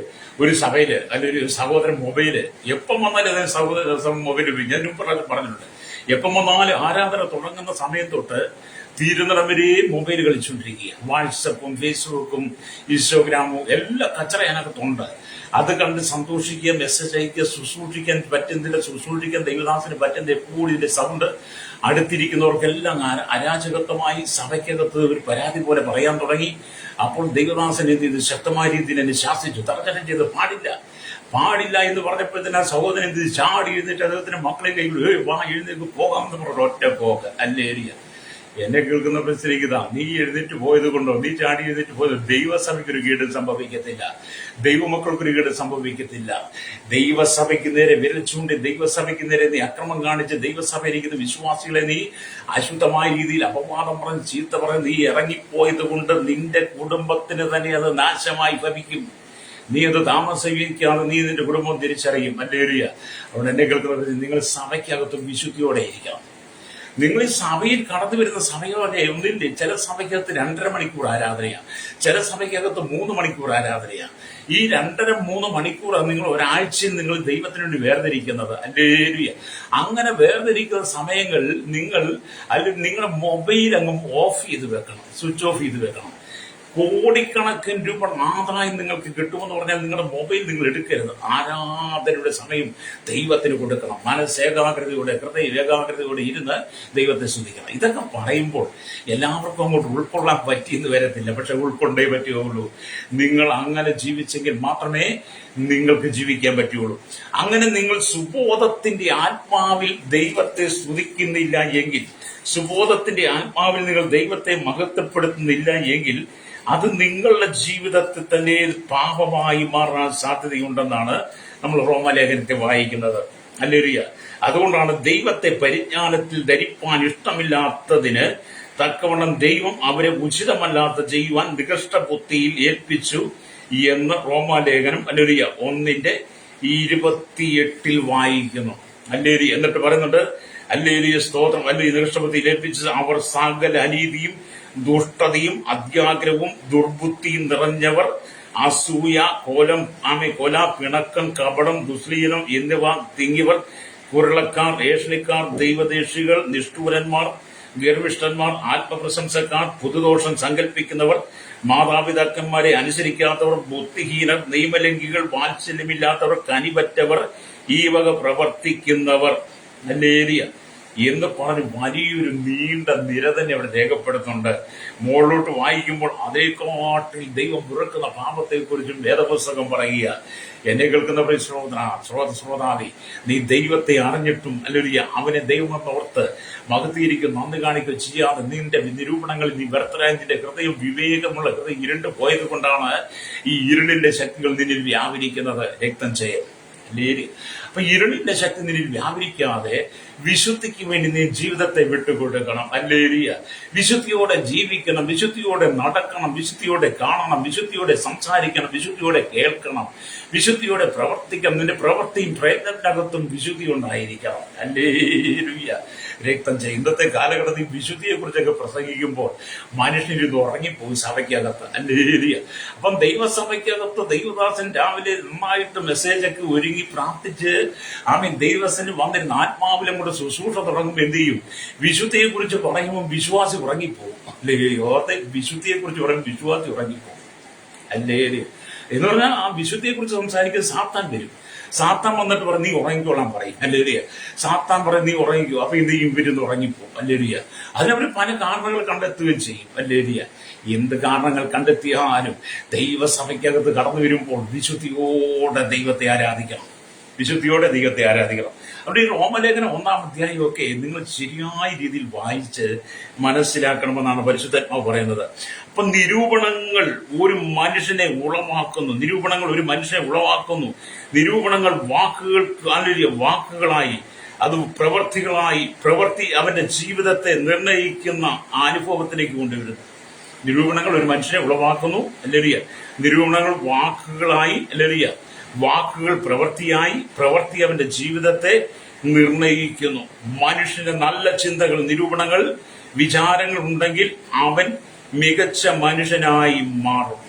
ഒരു സഭയില് അല്ലെങ്കിൽ ഒരു സഹോദരൻ മൊബൈല് എപ്പം വന്നാലും അതിന് സഹോദര മൊബൈൽ ഉപയോഗിക്കും. ഞാൻ പറഞ്ഞിട്ടുണ്ട്, എപ്പം വന്നാലും ആരാധന തുടങ്ങുന്ന സമയം തൊട്ട് തീരുന്നിടം വരെ മൊബൈൽ കളിച്ചുകൊണ്ടിരിക്കുക. വാട്സപ്പും ഫേസ്ബുക്കും ഇൻസ്റ്റഗ്രാമും എല്ലാം കച്ചറ അതിനകത്തുണ്ട്. അത് കണ്ട് സന്തോഷിക്കുക, മെസ്സേജ് അയക്കുക, ശുശ്രൂഷിക്കാൻ പറ്റുന്നില്ല, ശുശ്രൂഷിക്കാൻ ദൈവദാസന് പറ്റുന്ന എപ്പോഴും ഇതിന്റെ സൗണ്ട് അടുത്തിരിക്കുന്നവർക്കെല്ലാം അരാജകത്വമായി സഭയ്ക്കകത്ത് ഒരു പരാതി പോലെ പറയാൻ തുടങ്ങി. അപ്പോൾ ദൈവദാസൻ എന്ത് ചെയ്ത് ശക്തമായ രീതിയിൽ എന്നെ ശാസിച്ചു, തർജ്ജനം ചെയ്ത് പാടില്ല എന്ന് പറഞ്ഞപ്പോഴത്തേന് ആ സഹോദരൻ എന്ത് ചാടി എഴുന്നേറ്റ് അദ്ദേഹത്തിന് മക്കളെ കയ്യിൽ എഴുന്നേക്ക് പോകാമെന്ന് പറഞ്ഞ ഒറ്റ പോക്ക്. അല്ലേരിയ. എന്നെ കേൾക്കുന്ന പരിസ്ഥിതിക്കുതാ, നീ എഴുന്നേറ്റ് പോയത് കൊണ്ടോ, നീ ചാടി എഴുന്നേറ്റ് പോയത് ദൈവസഭയ്ക്കൊരു കേട് സംഭവിക്കത്തില്ല, ദൈവമക്കൾക്കൊരു കേട് സംഭവിക്കത്തില്ല. ദൈവസഭയ്ക്ക് നേരെ വിരൽ ചൂണ്ടി ദൈവസഭയ്ക്ക് നേരെ നീ അക്രമം കാണിച്ച് ദൈവസഭയിരിക്കുന്ന വിശ്വാസികളെ നീ അശുദ്ധമായ രീതിയിൽ അപവാദം പറഞ്ഞ് ചീത്ത പറഞ്ഞ് നീ ഇറങ്ങിപ്പോയത് കൊണ്ട് നിന്റെ കുടുംബത്തിന് തന്നെ അത് നാശമായി ഭവിക്കും. നീ അത് താമസിക്കാതെ നീ നിന്റെ കുടുംബം തിരിച്ചറിയും. ഹല്ലേലൂയ. അതുകൊണ്ട് എന്നെ കേൾക്കുന്നത്, നിങ്ങൾ സഭയ്ക്കകത്തും വിശുദ്ധിയോടെ ഇരിക്കണം. നിങ്ങൾ ഈ സഭയിൽ കടന്നു വരുന്ന സമയമൊക്കെ ഒന്നിന്റെ ചില സഭയ്ക്കകത്ത് 2.5 മണിക്കൂർ ആരാധനയാണ്, ചില സഭയ്ക്കകത്ത് 3 മണിക്കൂർ ആരാധനയാണ്. ഈ 2.5-3 മണിക്കൂറാണ് നിങ്ങൾ ഒരാഴ്ചയിൽ നിങ്ങൾ ദൈവത്തിന് വേണ്ടി വേർതിരിക്കുന്നത്. ഹല്ലേലൂയ. അങ്ങനെ വേർതിരിക്കുന്ന സമയങ്ങൾ നിങ്ങൾ അല്ലെങ്കിൽ നിങ്ങളുടെ മൊബൈൽ അങ്ങ് ഓഫ് ചെയ്ത് വെക്കണം, സ്വിച്ച് ഓഫ് ചെയ്ത് വെക്കണം. കോടിക്കണക്കിന് രൂപ ആദായം നിങ്ങൾക്ക് കിട്ടുമെന്ന് പറഞ്ഞാൽ നിങ്ങളുടെ മൊബൈൽ നിങ്ങൾ എടുക്കരുത്. ആരാധനയുടെ സമയം ദൈവത്തിന് കൊടുക്കണം. മനസ്സേകാഗ്രതയോടെ ഹൃദയ ഏകാഗ്രതയോടെ ഇരുന്ന് ദൈവത്തെ സ്തുതിക്കണം. ഇതൊക്കെ പറയുമ്പോൾ എല്ലാവർക്കും അങ്ങോട്ട് ഉൾക്കൊള്ളാൻ പറ്റിയെന്ന് വരത്തില്ല, പക്ഷെ ഉൾക്കൊണ്ടേ പറ്റുകയുള്ളൂ. നിങ്ങൾ അങ്ങനെ ജീവിച്ചെങ്കിൽ മാത്രമേ നിങ്ങൾക്ക് ജീവിക്കാൻ പറ്റുള്ളൂ. അങ്ങനെ നിങ്ങൾ സുബോധത്തിന്റെ ആത്മാവിൽ ദൈവത്തെ സ്തുതിക്കുന്നില്ല എങ്കിൽ, സുബോധത്തിന്റെ ആത്മാവിൽ നിങ്ങൾ ദൈവത്തെ മഹത്വപ്പെടുത്തുന്നില്ല എങ്കിൽ അത് നിങ്ങളുടെ ജീവിതത്തിൽ തന്നെ പാപമായി മാറാൻ സാധ്യതയുണ്ടെന്നാണ് നമ്മൾ റോമാലേഖനത്തെ വായിക്കുന്നത്. ഹല്ലേലൂയ. അതുകൊണ്ടാണ് ദൈവത്തെ പരിജ്ഞാനത്തിൽ ധരിപ്പാൻ ഇഷ്ടമില്ലാത്തതിന് തക്കവണ്ണം ദൈവം അവരെ ഉചിതമല്ലാത്ത ചെയ്യുവാൻ നികഷ്ട ബുദ്ധിയിൽ ഏൽപ്പിച്ചു എന്ന് റോമാലേഖനം ഹല്ലേലൂയ 1:28 വായിക്കുന്നു. ഹല്ലേലൂയ. എന്നിട്ട് പറയുന്നുണ്ട്, ഹല്ലേലൂയ സ്തോത്രം. ഹല്ലേലൂയ. നികഷ്ട ബുദ്ധിയിൽ ഏൽപ്പിച്ച് അവർ സകല അനീതിയും ദുഷ്ടതയും അത്യാഗ്രഹവും ദുർബുദ്ധിയും നിറഞ്ഞവർ, അസൂയ, കൊല, പിണക്കം, കപടം, ദുശ്ലീലം എന്നിവ തിങ്ങിയവർ, കുരളക്കാർ, ഏഷണിക്കാർ, ദൈവദേശികൾ, നിഷ്ഠൂരന്മാർ, ഗർവിഷ്ഠന്മാർ, ആത്മപ്രശംസക്കാർ, പുതുദോഷം സങ്കല്പിക്കുന്നവർ, മാതാപിതാക്കന്മാരെ അനുസരിക്കാത്തവർ, ബുദ്ധിഹീനർ, നിയമലംഘികൾ, വാത്സല്യമില്ലാത്തവർ, കനിപറ്റവർ, ഈ വക പ്രവർത്തിക്കുന്നവർ. ഹല്ലേലൂയ എന്ന് പറഞ്ഞ് വലിയൊരു നീണ്ട നിര തന്നെ അവിടെ രേഖപ്പെടുത്തുന്നുണ്ട്. മുകളിലോട്ട് വായിക്കുമ്പോൾ അതേക്കാട്ടിൽ ദൈവം വെറുക്കുന്ന പാപത്തെക്കുറിച്ചും വേദപുസ്തകം പറയുക. എന്നെ കേൾക്കുന്ന ശ്രോതാവി, നീ ദൈവത്തെ അറിഞ്ഞിട്ടും അല്ലെങ്കിൽ അവനെ ദൈവമെന്ന് ഓർത്ത് മകത്തിയിരിക്കും നന്ദി കാണിക്കുക ചെയ്യാതെ നിന്റെ നിരൂപണങ്ങളിൽ നീ വ്യർത്ഥരായ നിന്റെ ഹൃദയം വിവേകമുള്ള ഹൃദയം ഇരുണ്ട് പോയത് കൊണ്ടാണ് ഈ ഇരുളിന്റെ ശക്തികൾ നിന്നിൽ വ്യാപരിക്കുന്നത്. രക്തം ചെയ്യും. അപ്പൊ ഇരുളിന്റെ ശക്തി നിന്നിൽ വ്യാപരിക്കാതെ വിശുദ്ധിക്ക് വേണ്ടി നീ ജീവിതത്തെ വിട്ടുകൊടുക്കണം. ഹല്ലേലൂയ. വിശുദ്ധിയോടെ ജീവിക്കണം, വിശുദ്ധിയോടെ നടക്കണം, വിശുദ്ധിയോടെ കാണണം, വിശുദ്ധിയോടെ സംസാരിക്കണം, വിശുദ്ധിയോടെ കേൾക്കണം, വിശുദ്ധിയോടെ പ്രവർത്തിക്കണം. നിന്റെ പ്രവൃത്തിയും പ്രയത്നത്തിനകത്തും വിശുദ്ധി ഉണ്ടായിരിക്കണം. ഹല്ലേലൂയ. രക്തം ചെയ്യും. ഇന്നത്തെ കാലഘട്ടത്തിൽ വിശുദ്ധിയെ കുറിച്ചൊക്കെ പ്രസംഗിക്കുമ്പോൾ മനുഷ്യനിത് ഉറങ്ങിപ്പോയി സഭയ്ക്കകത്ത്. ഹല്ലേലൂയ. അപ്പം ദൈവസഭയ്ക്കകത്ത് ദൈവദാസൻ രാവിലെ നന്നായിട്ട് മെസ്സേജൊക്കെ ഒരുങ്ങി പ്രാർത്ഥിച്ച് ദൈവദാസന് വന്നിരുന്ന ആത്മാവിലും കൂടെ ശുശ്രൂഷ തുടങ്ങുമ്പോൾ എന്ത് ചെയ്യും? വിശുദ്ധിയെ കുറിച്ച് പറയുമ്പോൾ വിശ്വാസി ഉറങ്ങിപ്പോകും. അല്ലേ? വിശുദ്ധിയെ കുറിച്ച് പറയുമ്പോൾ വിശ്വാസി ഉറങ്ങിപ്പോകും. അല്ലേ? എന്ന് പറഞ്ഞാൽ ആ വിശുദ്ധിയെ കുറിച്ച് സംസാരിക്കുന്ന സാത്താൻ വരും. സാത്താൻ വന്നിട്ട് പറയും നീ ഉറങ്ങിക്കോളാൻ പറയും. ഹല്ലേലൂയ. സാത്താൻ പറയും നീ ഉറങ്ങിക്കോ. അപ്പൊ എന്ത് ചെയ്യും? ഇവരുന്ന് ഉറങ്ങിപ്പോകും. ഹല്ലേലൂയ. അതിനവർ പല കാരണങ്ങൾ കണ്ടെത്തുകയും ചെയ്യും. ഹല്ലേലൂയ. എന്ത് കാരണങ്ങൾ കണ്ടെത്തിയാലും ദൈവസഭയ്ക്കകത്ത് കടന്നു വരുമ്പോൾ വിശുദ്ധിയോടെ ദൈവത്തെ ആരാധിക്കണം. വിശുദ്ധിയോടെ ദൈവത്തെ ആരാധിക്കണം. അവിടെ ഈ റോമലേഖനം 1-ാം അധ്യായമൊക്കെ നിങ്ങൾ ശരിയായ രീതിയിൽ വായിച്ച് മനസ്സിലാക്കണമെന്നാണ് പരിശുദ്ധാത്മാവ് പറയുന്നത്. അപ്പൊ നിരൂപണങ്ങൾ ഒരു മനുഷ്യനെ ഉളവാക്കുന്നു. നിരൂപണങ്ങൾ വാക്കുകളായി, അത് പ്രവൃത്തി അവന്റെ ജീവിതത്തെ നിർണയിക്കുന്ന അനുഭവത്തിലേക്ക് കൊണ്ടുവരുന്നു. നിരൂപണങ്ങൾ ഒരു മനുഷ്യനെ ഉളവാക്കുന്നു. അല്ലേലൂയ. നിരൂപണങ്ങൾ വാക്കുകളായി, അല്ലേലൂയ. വാക്കുകൾ പ്രവൃത്തിയായി, പ്രവൃത്തി അവന്റെ ജീവിതത്തെ നിർണയിക്കുന്നു. മനുഷ്യന്റെ നല്ല ചിന്തകൾ, നിരൂപണങ്ങൾ, വിചാരങ്ങൾ ഉണ്ടെങ്കിൽ അവൻ മികച്ച മനുഷ്യനായി മാറും.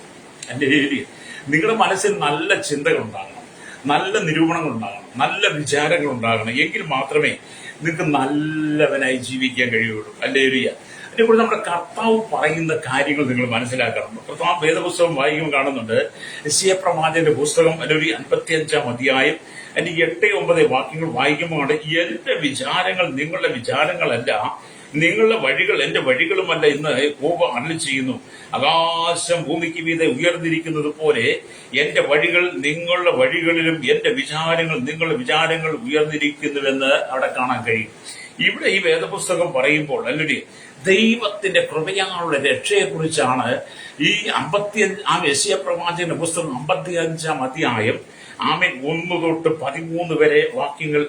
അല്ലേലൂയ. നിങ്ങളുടെ മനസ്സിൽ നല്ല ചിന്തകൾ ഉണ്ടാകണം, നല്ല നിരൂപണങ്ങൾ ഉണ്ടാകണം, നല്ല വിചാരങ്ങൾ ഉണ്ടാകണം. എങ്കിൽ മാത്രമേ നിങ്ങൾക്ക് നല്ലവനായി ജീവിക്കാൻ കഴിയുള്ളൂ. അല്ലേലൂയ. അതിനെക്കുറിച്ച് നമ്മുടെ കർത്താവ് പറയുന്ന കാര്യങ്ങൾ നിങ്ങൾ മനസ്സിലാക്കണം. കർത്താവ് വേദപുസ്തകം വായിക്കുമ്പോൾ കാണുന്നുണ്ട്. യെശയ്യാ പ്രവാചകന്റെ പുസ്തകം അല്ലെങ്കിൽ 55-ാം അധ്യായം അതിന്റെ 8-9 വാക്യങ്ങൾ വായിക്കുമ്പോൾ എന്റെ വിചാരങ്ങൾ നിങ്ങളുടെ വിചാരങ്ങളല്ല, നിങ്ങളുടെ വഴികൾ എന്റെ വഴികളുമല്ല എന്ന് യഹോവ അരുളി ചെയ്യുന്നു. ആകാശം ഭൂമിക്ക് മീതെ ഉയർന്നിരിക്കുന്നത് പോലെ എന്റെ വഴികൾ നിങ്ങളുടെ വഴികളിലും എന്റെ വിചാരങ്ങൾ നിങ്ങളുടെ വിചാരങ്ങൾ ഉയർന്നിരിക്കുന്നുവെന്ന് അവിടെ കാണാൻ കഴിയും. ഇവിടെ ഈ വേദപുസ്തകം പറയുമ്പോൾ അല്ലെങ്കിൽ ദൈവത്തിന്റെ കൃപയാലുള്ള രക്ഷയെക്കുറിച്ചാണ് ഈ യെശയ്യാ പ്രവാചകന്റെ പുസ്തകം 55-ാം അധ്യായം 1 തൊട്ട് 13 വരെ വാക്യങ്ങൾ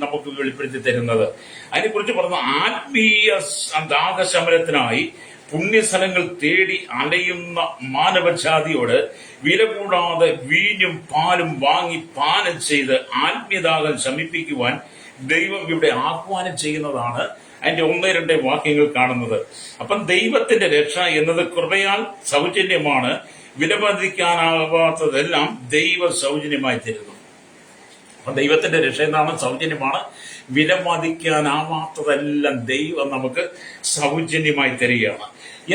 നമുക്ക് വെളിപ്പെടുത്തി തരുന്നത്. അതിനെക്കുറിച്ച് പറഞ്ഞ ആത്മീയ ദാഹശമനത്തിനായി പുണ്യസ്ഥലങ്ങൾ തേടി അലയുന്ന മാനവജാതിയോട് വില കൂടാതെ വീഞ്ഞും പാലും വാങ്ങി പാനം ചെയ്ത് ആത്മീയദാഹം ശമിപ്പിക്കുവാൻ ദൈവം ഇവിടെ ആഹ്വാനം ചെയ്യുന്നതാണ് അതിന്റെ 1-2 വാക്യങ്ങൾ കാണുന്നത്. അപ്പം ദൈവത്തിന്റെ രക്ഷ എന്നത് കൃപയാൽ സൗജന്യമാണ്. വിലമതിക്കാനാവാത്തതെല്ലാം ദൈവ സൗജന്യമായി തരുന്നു. അപ്പൊ ദൈവത്തിന്റെ രക്ഷ എന്താണ്? സൗജന്യമാണ്. വിലമതിക്കാനാവാത്തതെല്ലാം ദൈവം നമുക്ക് സൗജന്യമായി തരികയാണ്.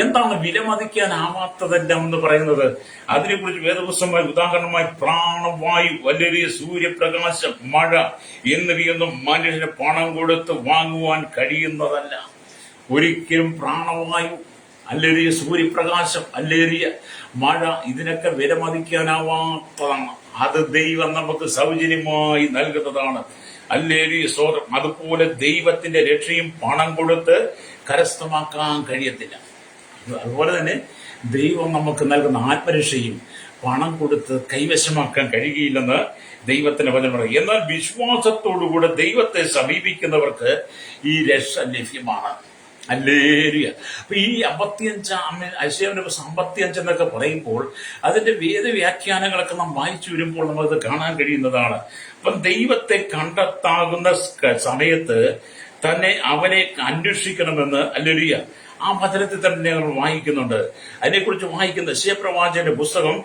എന്താണ് വിലമതിക്കാനാവാത്തതെല്ലാം എന്ന് പറയുന്നത്? അതിനെക്കുറിച്ച് വേദപുസ്തകമായി ഉദാഹരണമായി പ്രാണവായു, വലിയ സൂര്യപ്രകാശം, മഴ എന്നിവയൊന്നും മനുഷ്യന് പണം കൊടുത്ത് വാങ്ങുവാൻ കഴിയുന്നതല്ല. ഒരിക്കലും പ്രാണവായു, അല്ലേറിയ സൂര്യപ്രകാശം, അല്ലേറിയ മഴ, ഇതിനൊക്കെ വിലമതിക്കാനാവാത്തതാണ്. അത് ദൈവം നമുക്ക് സൗജന്യമായി നൽകുന്നതാണ്. അല്ലേറിയ സ്തോത്രം. അതുപോലെ ദൈവത്തിന്റെ രക്ഷയും പണം കൊടുത്ത് കരസ്ഥമാക്കാൻ കഴിയത്തില്ല. അതുപോലെ തന്നെ ദൈവം നമുക്ക് നൽകുന്ന ആത്മരക്ഷയും പണം കൊടുത്ത് കൈവശമാക്കാൻ കഴിയുകയില്ലെന്ന് ദൈവത്തിന്റെ വചനം പറയും. എന്നാൽ വിശ്വാസത്തോടുകൂടെ ദൈവത്തെ സമീപിക്കുന്നവർക്ക് ഈ രക്ഷ ലഭ്യമാണ്. ഹല്ലേലൂയ. അപ്പൊ ഈ 55 എന്നൊക്കെ പറയുമ്പോൾ അതിന്റെ വേദവ്യാഖ്യാനങ്ങളൊക്കെ നാം വായിച്ചു വരുമ്പോൾ നമുക്കത് കാണാൻ കഴിയുന്നതാണ്. അപ്പം ദൈവത്തെ കണ്ടെത്താകുന്ന സമയത്ത് തന്നെ അവനെ അന്വേഷിക്കണമെന്ന് ഹല്ലേലൂയ ആ വചനത്തിൽ തന്നെ നമ്മൾ വായിക്കുന്നുണ്ട്. അതിനെക്കുറിച്ച് വായിക്കുന്ന യെശയ്യാ പ്രവാചകന്റെ പുസ്തകം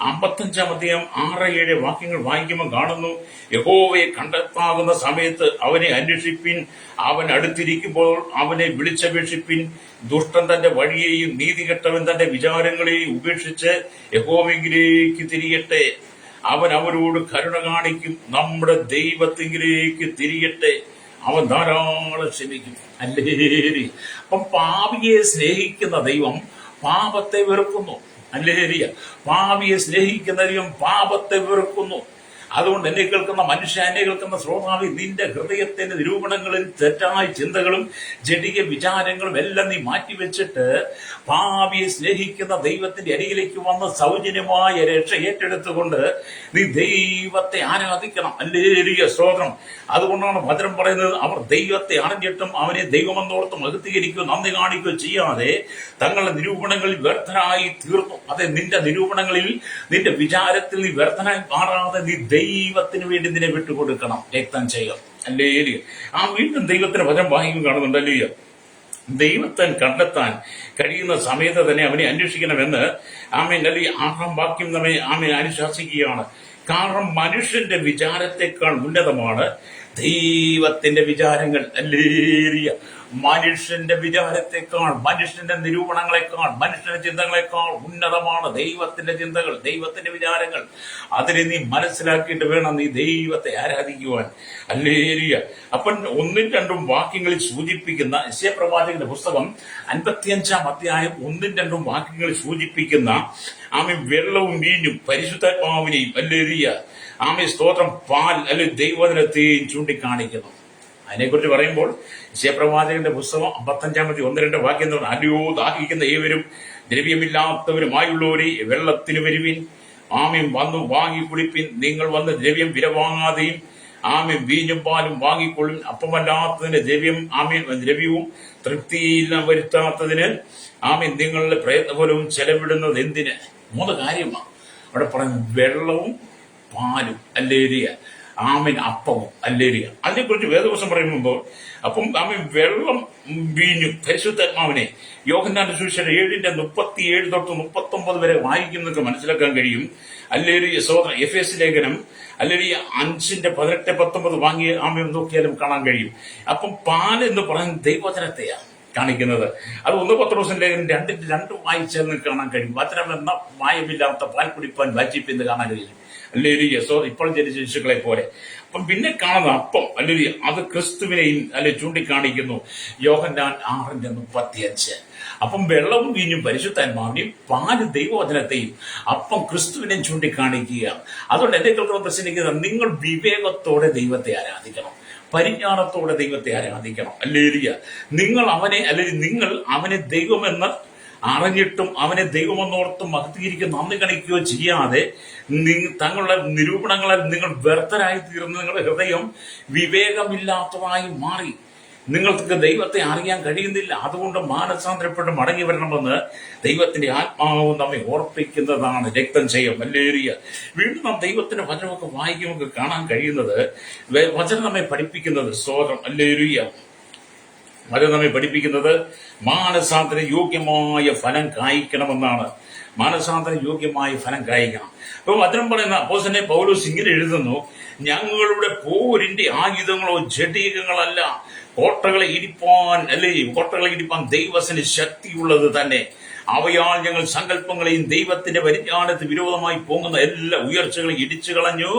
55-ാം അധ്യായം 6-7 വാക്യങ്ങൾ വായിക്കുമ്പോൾ കാണുന്നു. യഹോവയെ കണ്ടെത്താകുന്ന സമയത്ത് അവനെ അന്വേഷിപ്പിൻ, അവൻ അടുത്തിരിക്കുമ്പോൾ അവനെ വിളിച്ചപേക്ഷിപ്പിൻ. ദുഷ്ടൻ തന്റെ വഴിയെയും നീതികെട്ടവൻ തന്റെ വിചാരങ്ങളെയും ഉപേക്ഷിച്ച് യഹോവയിലേക്ക് തിരിയട്ടെ. അവൻ അവരോട് കരുണ കാണിക്കും. നമ്മുടെ ദൈവത്തിലേക്ക് തിരിയട്ടെ, അവൻ ധാരാളം ക്ഷമിക്കും. അല്ലേലൂയ. അപ്പം പാപിയെ സ്നേഹിക്കുന്ന ദൈവം പാപത്തെ വെറുക്കുന്നു. ഹല്ലേലൂയ. പാപിയെ സ്നേഹിക്കുന്ന ദൈവം പാപത്തെ വെറുക്കുന്നു. അതുകൊണ്ട് എന്നെ കേൾക്കുന്ന മനുഷ്യ, എന്നെ കേൾക്കുന്ന ശ്രോതാവി, നിന്റെ ഹൃദയത്തിന്റെ നിരൂപണങ്ങളിൽ തെറ്റായ ചിന്തകളും ജഡിക വിചാരങ്ങളും എല്ലാം നീ മാറ്റിവെച്ചിട്ട് പാപിയെ സ്നേഹിക്കുന്ന ദൈവത്തിന്റെ അരികിലേക്ക് വന്ന് സൗജന്യമായ രക്ഷ ഏറ്റെടുത്തുകൊണ്ട് നീ ദൈവത്തെ ആരാധിക്കണം. ഹല്ലേലൂയ, സ്തോത്രം. അതുകൊണ്ടാണ് വചനം പറയുന്നത്, അവർ ദൈവത്തെ അറിഞ്ഞിട്ടും അവനെ ദൈവമെന്നോർത്ത് മഹത്വീകരിക്കുകയോ നന്ദി കാണിക്കുകയോ ചെയ്യാതെ തങ്ങളുടെ നിരൂപണങ്ങളിൽ വ്യർത്ഥനായി തീർന്നു. അതെ, നിന്റെ നിരൂപണങ്ങളിൽ നിന്റെ വിചാരത്തിൽ നീ വ്യർത്ഥനായി മാറാതെ നീ ദൈവത്തിന് വേണ്ടി നിന്നെ വിട്ടുകൊടുക്കണം, രക്തം ചെയ്യും. ഹല്ലേലൂയ. വീണ്ടും ദൈവത്തിന്റെ വചനം വായിക്കും കാണുന്നുണ്ട്. ഹല്ലേലൂയ. ദൈവത്തെ കണ്ടെത്താൻ കഴിയുന്ന സമയത്ത് തന്നെ അവനെ അന്വേഷിക്കണമെന്ന് അല്ലെങ്കിൽ 6-ാം വാക്യം നമ്മെ അനുശാസിക്കുകയാണ്. കാരണം മനുഷ്യന്റെ വിചാരത്തെക്കാൾ ഉന്നതമാണ് ദൈവത്തിന്റെ വിചാരങ്ങൾ. ഹല്ലേലൂയ. മനുഷ്യന്റെ വിചാരത്തെക്കാൾ, മനുഷ്യന്റെ നിരൂപണങ്ങളെക്കാൾ, മനുഷ്യന്റെ ചിന്തകളെക്കാൾ ഉന്നതമാണ് ദൈവത്തിന്റെ ചിന്തകൾ, ദൈവത്തിന്റെ വിചാരങ്ങൾ. അതിനെ നീ മനസ്സിലാക്കിയിട്ട് വേണം നീ ദൈവത്തെ ആരാധിക്കുവാൻ. ഹല്ലേലൂയ. അപ്പം 1-2 വാക്യങ്ങളിൽ സൂചിപ്പിക്കുന്ന യെശയ്യാ പ്രവാചകന്റെ പുസ്തകം 55-ാം അധ്യായം 1-2 വാക്യങ്ങളിൽ സൂചിപ്പിക്കുന്ന വെള്ളവും വീഞ്ഞും പരിശുദ്ധാത്മാവിനെയും ഹല്ലേലൂയ ആമേ സ്തോത്രം പാൽ അല്ലെങ്കിൽ ദൈവവചനത്തെയും ചൂണ്ടിക്കാണിക്കുന്നു. അതിനെക്കുറിച്ച് പറയുമ്പോൾ യശയ്യാപ്രവാചകന്റെ പുസ്തകം 55:1-2 വാക്യം എന്ന് പറഞ്ഞാൽ, അല്ലയോ ദാഹിക്കുന്ന ഏവരും ദ്രവ്യമില്ലാത്തവരുമായുള്ളവരെ വെള്ളത്തിന് വരുവിൻ, ആമേൻ വന്നു വാങ്ങി കുടിപ്പിൻ. നിങ്ങൾ വന്ന് ദ്രവ്യം വിലവാങ്ങാതെയും ആമേൻ വീഞ്ഞും പാലും വാങ്ങിക്കൊള്ളും. അപ്പമല്ലാത്തതിന് ദ്രവ്യവും തൃപ്തിയിൽ വരുത്താത്തതിന് ആമേൻ നിങ്ങളുടെ പ്രയത്നഫലവും ചെലവിടുന്നത് എന്തിന്? 3 കാര്യമാണ് അവിടെ പറയുന്നത്. വെള്ളവും പാലും അല്ലേരിയ, ആമേൻ അപ്പവും അല്ലേരിയ. അതിനെക്കുറിച്ച് വേദവശം പറയുമ്പോൾ അപ്പം ആമേൻ വെള്ളം വീഞ്ഞും പരിശുദ്ധാത്മാവിനെ യോഹന്നാന്റെ സുവിശേഷം 7:37-39 വരെ വായിക്കുന്നതൊക്കെ മനസ്സിലാക്കാൻ കഴിയും. അല്ലേരിയ സഹോദരൻ എഫേസ് ലേഖനം അല്ലെങ്കിൽ 5:18-19 വാങ്ങി ആമേൻ നോക്കിയാലും കാണാൻ കഴിയും. അപ്പം പാൽ എന്ന് പറയുന്നത് ദൈവവചനത്തെയാണ് കാണിക്കുന്നത്. അത് 1 പത്രോസ് ലേഖനം 2:2 വായിച്ചെന്ന് കാണാൻ കഴിയും. വചനം എന്ന മായമില്ലാത്ത പാൽ കുടിപ്പാൻ വായിച്ചിപ്പെന്ന് കാണാൻ കഴിയും. അല്ലെങ്കിൽ ഇപ്പോൾ ജനിച്ച ശിശുക്കളെ പോലെ. അപ്പം പിന്നെ കാണുന്ന അപ്പം അല്ലെങ്കിൽ അത് ക്രിസ്തുവിനെയും ചൂണ്ടിക്കാണിക്കുന്നു. യോഹന്നാൻ 6:35. അപ്പം വെള്ളവും വീഞ്ഞും പരിശുദ്ധാത്മാവിനെയും പാല് ദൈവവചനത്തെയും അപ്പം ക്രിസ്തുവിനെയും ചൂണ്ടിക്കാണിക്കുകയാണ്. അതുകൊണ്ട് എന്റെ കേൾക്കുന്ന പ്രശ്നിക്കുന്നത്, നിങ്ങൾ വിവേകത്തോടെ ദൈവത്തെ ആരാധിക്കണം, പരിജ്ഞാനത്തോടെ ദൈവത്തെ ആരാധിക്കണം. അല്ലേലിയ. നിങ്ങൾ അവനെ ദൈവമെന്ന് അറിഞ്ഞിട്ടും അവനെ ദൈവമെന്നോർത്തും മഹത്വീകരിക്കുകയോ നന്ദി കാണിക്കുകയോ ചെയ്യാതെ തങ്ങളുടെ നിരൂപണങ്ങളാൽ നിങ്ങൾ വ്യർത്ഥരായി തീർന്ന് നിങ്ങളുടെ ഹൃദയം വിവേകമില്ലാത്തതായി മാറി. നിങ്ങൾക്ക് ദൈവത്തെ അറിയാൻ കഴിയുന്നില്ല. അതുകൊണ്ട് മാനസാന്തരപ്പെട്ട് മടങ്ങി വരണമെന്ന് ദൈവത്തിന്റെ ആത്മാവ് നമ്മെ ഓർപ്പിക്കുന്നതാണ്. രക്തം ചെയ്യും അല്ലേറിയ. വീണ്ടും നാം ദൈവത്തിന്റെ വചനമൊക്കെ വായിക്കുമൊക്കെ കാണാൻ കഴിയുന്നത്, വചനം നമ്മെ പഠിപ്പിക്കുന്നത് സ്തോത്രം അല്ലേറിയ. വചനം നമ്മെ പഠിപ്പിക്കുന്നത് മാനസാന്തര യോഗ്യമായ ഫലം കായ്ക്കണമെന്നാണ്. മാനസാന്തര യോഗ്യമായ ഫലം കായ്ക്കണം. അപ്പൊ വചനം പറയുന്ന അപ്പോസ്തലൻ പൗലോസ് ഇങ്ങനെ എഴുതുന്നു, ഞങ്ങളുടെ പോരിന്റെ ആയുധങ്ങളോ ജഡികങ്ങളല്ല, കോട്ടകളെ ഇടിപ്പാൻ ദൈവത്തിന് ശക്തിയുള്ളത് തന്നെ. അവയാൽ ഞങ്ങൾ സങ്കല്പങ്ങളെയും ദൈവത്തിന്റെ പരിജ്ഞാനത്തിന് വിരോധമായി പോകുന്ന എല്ലാ ഉയർച്ചകളെയും ഇടിച്ചു കളഞ്ഞു,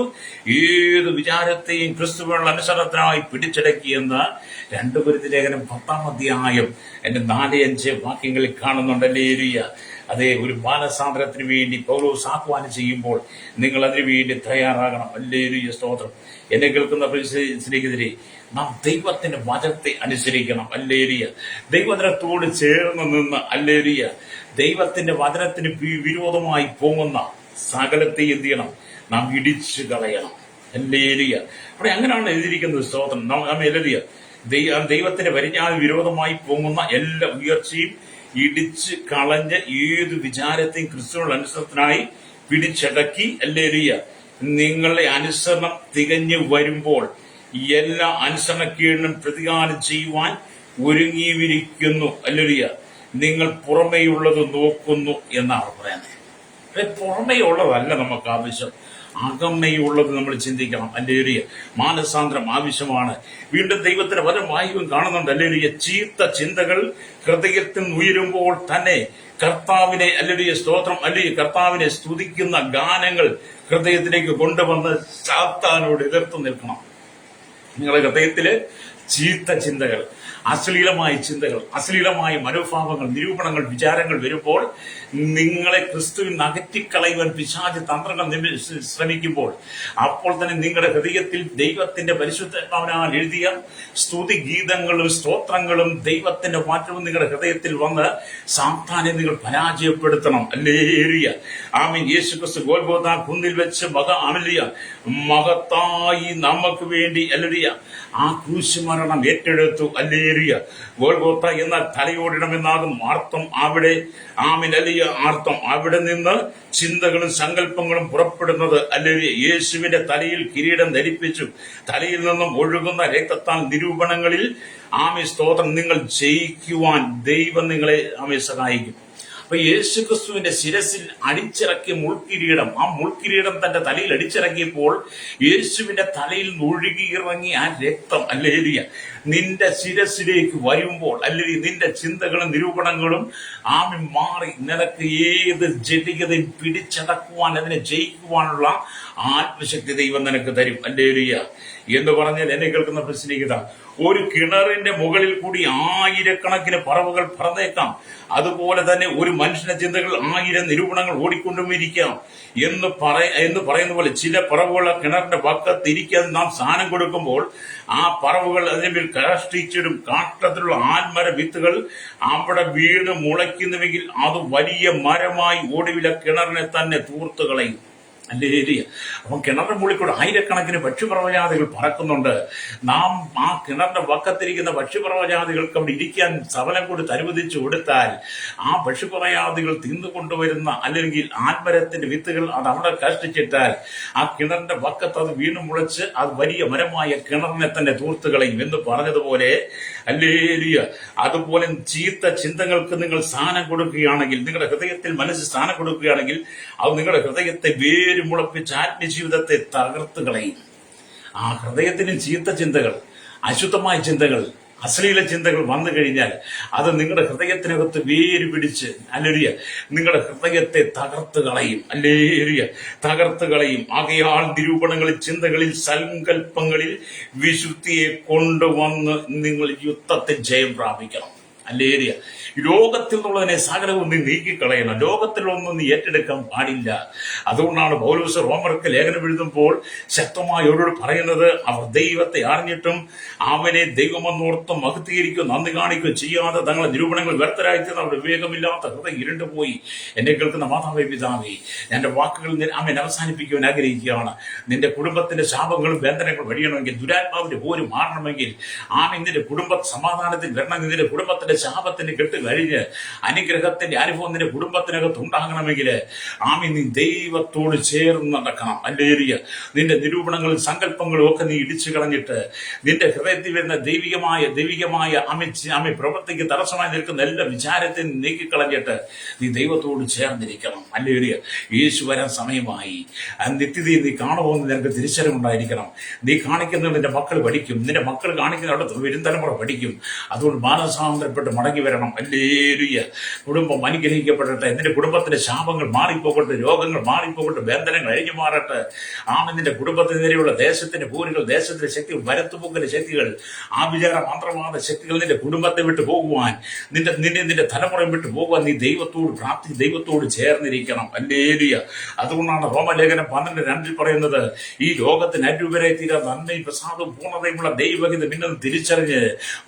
ഏത് വിചാരത്തെയും ക്രിസ്തുവിനുള്ള അനുസരണത്തിനായി പിടിച്ചടക്കിയെന്ന് 2 കൊരിന്ത്യർ ലേഖനം 10-ാം എന്റെ 4-5 വാക്യങ്ങളിൽ കാണുന്നുണ്ടല്ലേരിയ. അതെ, ഒരു മാനസാന്തരത്തിന് വേണ്ടി പൗലോസ് ആഹ്വാനം ചെയ്യുമ്പോൾ നിങ്ങൾ അതിനു വേണ്ടി തയ്യാറാകണം. അല്ലേരിയ സ്തോത്രം. എന്നെ കേൾക്കുന്ന സ്നേഹിതരെ, നാം ദൈവത്തിന്റെ വചനത്തെ അനുസരിക്കണം. അല്ലേരിയ. ദൈവവചനത്തോട് ചേർന്ന് നിന്ന് അല്ലേരിയ ദൈവത്തിന്റെ വചനത്തിന് വിരോധമായി പോകുന്ന സകലത്തെ എന്ത് ചെയ്യണം? നാം ഇടിച്ചു കളയണം. അല്ലേരിയ. അവിടെ അങ്ങനെയാണ് എഴുതിയിരിക്കുന്നത്. സ്തോത്രം. നാം എഴുതിയ ദൈവത്തിന്റെ പരിജ്ഞാന വിരോധമായി പോകുന്ന എല്ലാ ഉയർച്ചയും ഇടിച്ച് കളഞ്ഞ് ഏത് വിചാരത്തെയും ക്രിസ്തുവിനുള്ള അനുസരണത്തിനായി പിടിച്ചടക്കി അല്ലേരിയ. നിങ്ങളുടെ അനുസരണം തികഞ്ഞു വരുമ്പോൾ എല്ലാ അനുസരണക്കേടിനും പ്രതികാരം ചെയ്യുവാൻ ഒരുങ്ങിയിരിക്കുന്നു അല്ലേരിയ. നിങ്ങൾ പുറമേയുള്ളത് നോക്കുന്നു എന്നാണ് പറയുന്നത്. പുറമേയുള്ളതല്ല നമുക്ക് ആവശ്യം, അകമേയുള്ളത് നമ്മൾ ചിന്തിക്കണം. അല്ലേരിയ. മാനസാന്തരം ആവശ്യമാണ്. വീണ്ടും ദൈവത്തിന്റെ വചനം വായിക്കും കാണുന്നുണ്ട്. അല്ലേരിയ. ചീത്ത ചിന്തകൾ ഹൃദയത്തിൽ ഉയരുമ്പോൾ തന്നെ കർത്താവിനെ അല്ലേരിയ സ്തോത്രം കർത്താവിനെ സ്തുതിക്കുന്ന ഗാനങ്ങൾ ഹൃദയത്തിലേക്ക് കൊണ്ടുവന്ന് സാത്താനോട് എതിർത്ത് നിൽക്കണം. നിങ്ങളുടെ ഹൃദയത്തില് ചീത്ത ചിന്തകൾ, അശ്ലീലമായ ചിന്തകൾ, അശ്ലീലമായ മനോഭാവങ്ങൾ, നിരൂപണങ്ങൾ, വിചാരങ്ങൾ വരുമ്പോൾ നിങ്ങളെ ക്രിസ്തുവിൽ അകറ്റിക്കളയുവാൻ പിശാച് തന്ത്രങ്ങൾ ശ്രമിക്കുമ്പോൾ അപ്പോൾ തന്നെ നിങ്ങളുടെ ഹൃദയത്തിൽ ദൈവത്തിന്റെ പരിശുദ്ധാത്മാവിനാൽ എഴുതിയ സ്തുതി ഗീതങ്ങളും സ്തോത്രങ്ങളും ദൈവത്തിന്റെ മാറ്റവും നിങ്ങളുടെ ഹൃദയത്തിൽ വന്ന് സാത്താനെ നിങ്ങൾ പരാജയപ്പെടുത്തണം. അല്ലേരിയ. ആമീൻ. യേശുക്രിസ്തു ഗോൽഗോഥാ കുന്നിൽ വെച്ച് മഹത്തായി നമുക്ക് വേണ്ടി അല്ലേരിയ ആ ക്രൂശുമരണം ഏറ്റെടുത്തു. അല്ലേരിയ. ഗോൽഗോഥ എന്നാൽ തലയോടിടമെന്നാകും അർത്ഥം. അവിടെ ആമീൻ അല്ലിയ അർത്ഥം. അവിടെ നിന്ന് ചിന്തകളും സങ്കല്പങ്ങളും പുറപ്പെടുന്നത് അല്ലേരിയ. യേശുവിന്റെ തലയിൽ കിരീടം ധരിപ്പിച്ചു തലയിൽ നിന്നും ഒഴുകുന്ന രക്തത്താൽ നിരൂപണങ്ങളിൽ ആമീൻ സ്തോത്രം നിങ്ങൾ ജയിക്കുവാൻ ദൈവം നിങ്ങളെ ആമീൻ സഹായിക്കും. അപ്പൊ യേശുക്രിസ്തുവിന്റെ ശിരസിൽ അടിച്ചിറക്കിയ മുൾക്കിരീടം, ആ മുൾക്കിരീടം തന്റെ തലയിൽ അടിച്ചിറക്കിയപ്പോൾ യേശുവിന്റെ തലയിൽ ഒഴുകിയിറങ്ങി ആ രക്തം അല്ലേരിയ നിന്റെ ശിരസിലേക്ക് വരുമ്പോൾ അല്ലെങ്കിൽ നിന്റെ ചിന്തകളും നിരൂപണങ്ങളും ആമി മാറി നിനക്ക് ഏത് ജഡികതയും പിടിച്ചടക്കുവാൻ അതിനെ ജയിക്കുവാനുള്ള ആത്മശക്തി ദൈവം നിനക്ക് തരും. ഹല്ലേലൂയ എന്ന് പറഞ്ഞാൽ എന്നെ കേൾക്കുന്ന പ്രശ്നിക്കത, ഒരു കിണറിന്റെ മുകളിൽ കൂടി ആയിരക്കണക്കിന് പറവുകൾ പറന്നേക്കാം. അതുപോലെ തന്നെ ഒരു മനുഷ്യന്റെ ചിന്തകൾ 1000 നിരൂപണങ്ങൾ ഓടിക്കൊണ്ടുമിരിക്കാം എന്ന് പറയുന്ന പോലെ ചില പറവുകൾ ആ കിണറിന്റെ പക്കത്തിരിക്കാൻ നാം സ്ഥാനം കൊടുക്കുമ്പോൾ ആ പറവുകൾ അതിന്മേൽ കാഷ്ടിച്ചിടും. കാട്ടത്തിലുള്ള ആൽമര വിത്തുകൾ അവിടെ വീണ് മുളയ്ക്കുന്നുവെങ്കിൽ അത് വലിയ മരമായി ഒടുവിലെ കിണറിനെ തന്നെ തൂർത്ത് കളയും. ഹല്ലേലൂയ. അപ്പം കിണറിന്റെ മുകളിൽ കൂടെ ആയിരക്കണക്കിന് പക്ഷിപർവ്വജാതികൾ പറക്കുന്നുണ്ട്. നാം ആ കിണറിന്റെ വക്കത്തിരിക്കുന്ന പക്ഷിപർവ്വജാതികൾക്ക് അവിടെ ഇരിക്കാൻ സബലം കൊടുത്ത് അനുവദിച്ചു കൊടുത്താൽ ആ പക്ഷിപർവ്വജാതികൾ തിന്നുകൊണ്ടുവരുന്ന അല്ലെങ്കിൽ ആൽമരത്തിന്റെ വിത്തുകൾ അത് അവിടെ കഷ്ടിച്ചിട്ടാൽ ആ കിണറിന്റെ വക്കത്ത് അത് വീണു മുളച്ച് അത് വലിയ മരമായ കിണറിനെ തന്നെ തൂർത്ത് കളയും എന്ന് പറഞ്ഞതുപോലെ, ഹല്ലേലൂയ, അതുപോലെ ചീത്ത ചിന്തകൾക്ക് നിങ്ങൾ സ്ഥാനം കൊടുക്കുകയാണെങ്കിൽ, നിങ്ങളുടെ ഹൃദയത്തിൽ മനസ്സ് സ്ഥാനം കൊടുക്കുകയാണെങ്കിൽ അത് നിങ്ങളുടെ ഹൃദയത്തെ മുളപ്പിച്ച് ആത്മജീവിതത്തെ തകർത്ത് കളയും. ആ ഹൃദയത്തിന് ചീത്ത ചിന്തകൾ, അശുദ്ധമായ ചിന്തകൾ, അശ്ലീല ചിന്തകൾ വന്നു കഴിഞ്ഞാൽ അത് നിങ്ങളുടെ ഹൃദയത്തിനകത്ത് വേര് പിടിച്ച്, ഹല്ലേലൂയ, നിങ്ങളുടെ ഹൃദയത്തെ തകർത്ത് കളയും. ഹല്ലേലൂയ, തകർത്ത് കളയും. ആകയാൽ നിരൂപണങ്ങളിൽ, ചിന്തകളിൽ, സങ്കല്പങ്ങളിൽ വിശുദ്ധിയെ കൊണ്ടുവന്ന് നിങ്ങൾ യുദ്ധത്തിൽ ജയം പ്രാപിക്കണം. ഹല്ലേലൂയ. ലോകത്തിൽ നിന്നുള്ളതിനെ സകലവും നീ നീക്കിക്കളയണം. ലോകത്തിലൊന്നും നീ ഏറ്റെടുക്കാൻ പാടില്ല. അതുകൊണ്ടാണ് പൗലോസ് റോമർക്ക് ലേഖനം എഴുതുമ്പോൾ ശക്തമായി അവരോട് പറയുന്നത്, അവർ ദൈവത്തെ അറിഞ്ഞിട്ടും അവനെ ദൈവമെന്നോർത്ത് മഹത്വീകരിക്കുകയും നന്ദി കാണിക്കുകയും ചെയ്യാതെ തങ്ങളുടെ നിരൂപണങ്ങൾ വ്യർത്ഥരായിത്തീർന്ന അവരുടെ വിവേകമില്ലാത്ത ഹൃദയം ഇരുണ്ടുപോയി. എന്നെ കേൾക്കുന്ന മാതാവേ, പിതാവേ, എന്റെ വാക്കുകൾ അവൻ അവസാനിപ്പിക്കുവാൻ ആഗ്രഹിക്കുകയാണ്. നിന്റെ കുടുംബത്തിന്റെ ശാപങ്ങളും ബന്ധനങ്ങളും വഴിയണമെങ്കിൽ, ദുരാത്മാവിന്റെ പോരും മാറണമെങ്കിൽ, നിന്റെ കുടുംബ സമാധാനത്തിൽ വരണമെങ്കിൽ, നിന്റെ കുടുംബത്തിന്റെ ശാപത്തിന് കെട്ട് കഴിഞ്ഞ് അനുഗ്രഹത്തിന്റെ അനുഭവം നിന്റെ കുടുംബത്തിനകത്ത് ഉണ്ടാകണമെങ്കിൽ നീ ദൈവത്തോട് ചേർന്ന് നടക്കണം. ഹല്ലേലൂയ. നിന്റെ നിരൂപണങ്ങളും സങ്കല്പങ്ങളും ഒക്കെ നീ ഇടിച്ചു കളഞ്ഞിട്ട് നിന്റെ ഹൃദയത്തിൽ വരുന്ന ദൈവികമായ പ്രവൃത്തിക്ക് തടസ്സമായി നിൽക്കുന്ന എല്ലാ വിചാരത്തെയും നീക്കിക്കളഞ്ഞിട്ട് നീ ദൈവത്തോട് ചേർന്നിരിക്കണം. ഹല്ലേലൂയ. യേശു വരാൻ സമയമായി. നിത്യതയിൽ നീ കാണുമെന്ന് നിനക്ക് തിരിച്ചറിവുണ്ടായിരിക്കണം. നീ കാണിക്കുന്നത് നിന്റെ മക്കൾ പഠിക്കും, നിന്റെ മക്കൾ കാണിക്കുന്നിടത്ത് വരും തലമുറ പഠിക്കും. അതുകൊണ്ട് മാനസാന്തരപ്പെട്ട് മടങ്ങി വരണം. ഹല്ലേലൂയ. കുടുംബം അനുഗ്രഹിക്കപ്പെടട്ടെ. നിന്റെ കുടുംബത്തിന്റെ ശാപങ്ങൾ മാറിപ്പോകട്ടെ, രോഗങ്ങൾ മാറിപ്പോകട്ടെ, ബന്ധനങ്ങൾ അഴിഞ്ഞു മാറട്ടെ. നിന്റെ കുടുംബത്തിനെതിരെയുള്ള ദേശത്തിന്റെ പൂരുകൾ, ദേശത്തിന്റെ ശക്തികൾ, വരത്തുപോക്കന്റെ ശക്തികൾ, ആഭിചാര മന്ത്രവാദ ശക്തികൾ നിന്റെ കുടുംബത്തെ വിട്ടു പോകുവാൻ, നിന്റെ തലമുറയും വിട്ടു പോകുവാൻ നീ ദൈവത്തോട് പ്രാർത്ഥിച്ച് ദൈവത്തോട് ചേർന്നിരിക്കണം. ഹല്ലേലൂയ. അതുകൊണ്ടാണ് റോമലേഖനം 12:2 പറയുന്നത്, ഈ ലോകത്തിന് അരുവരെ തീരാ നന്മയും പ്രസാദവും പൂർണ്ണതയുമുള്ള ദൈവഹിതം ഇന്നും തിരിച്ചറിഞ്ഞ്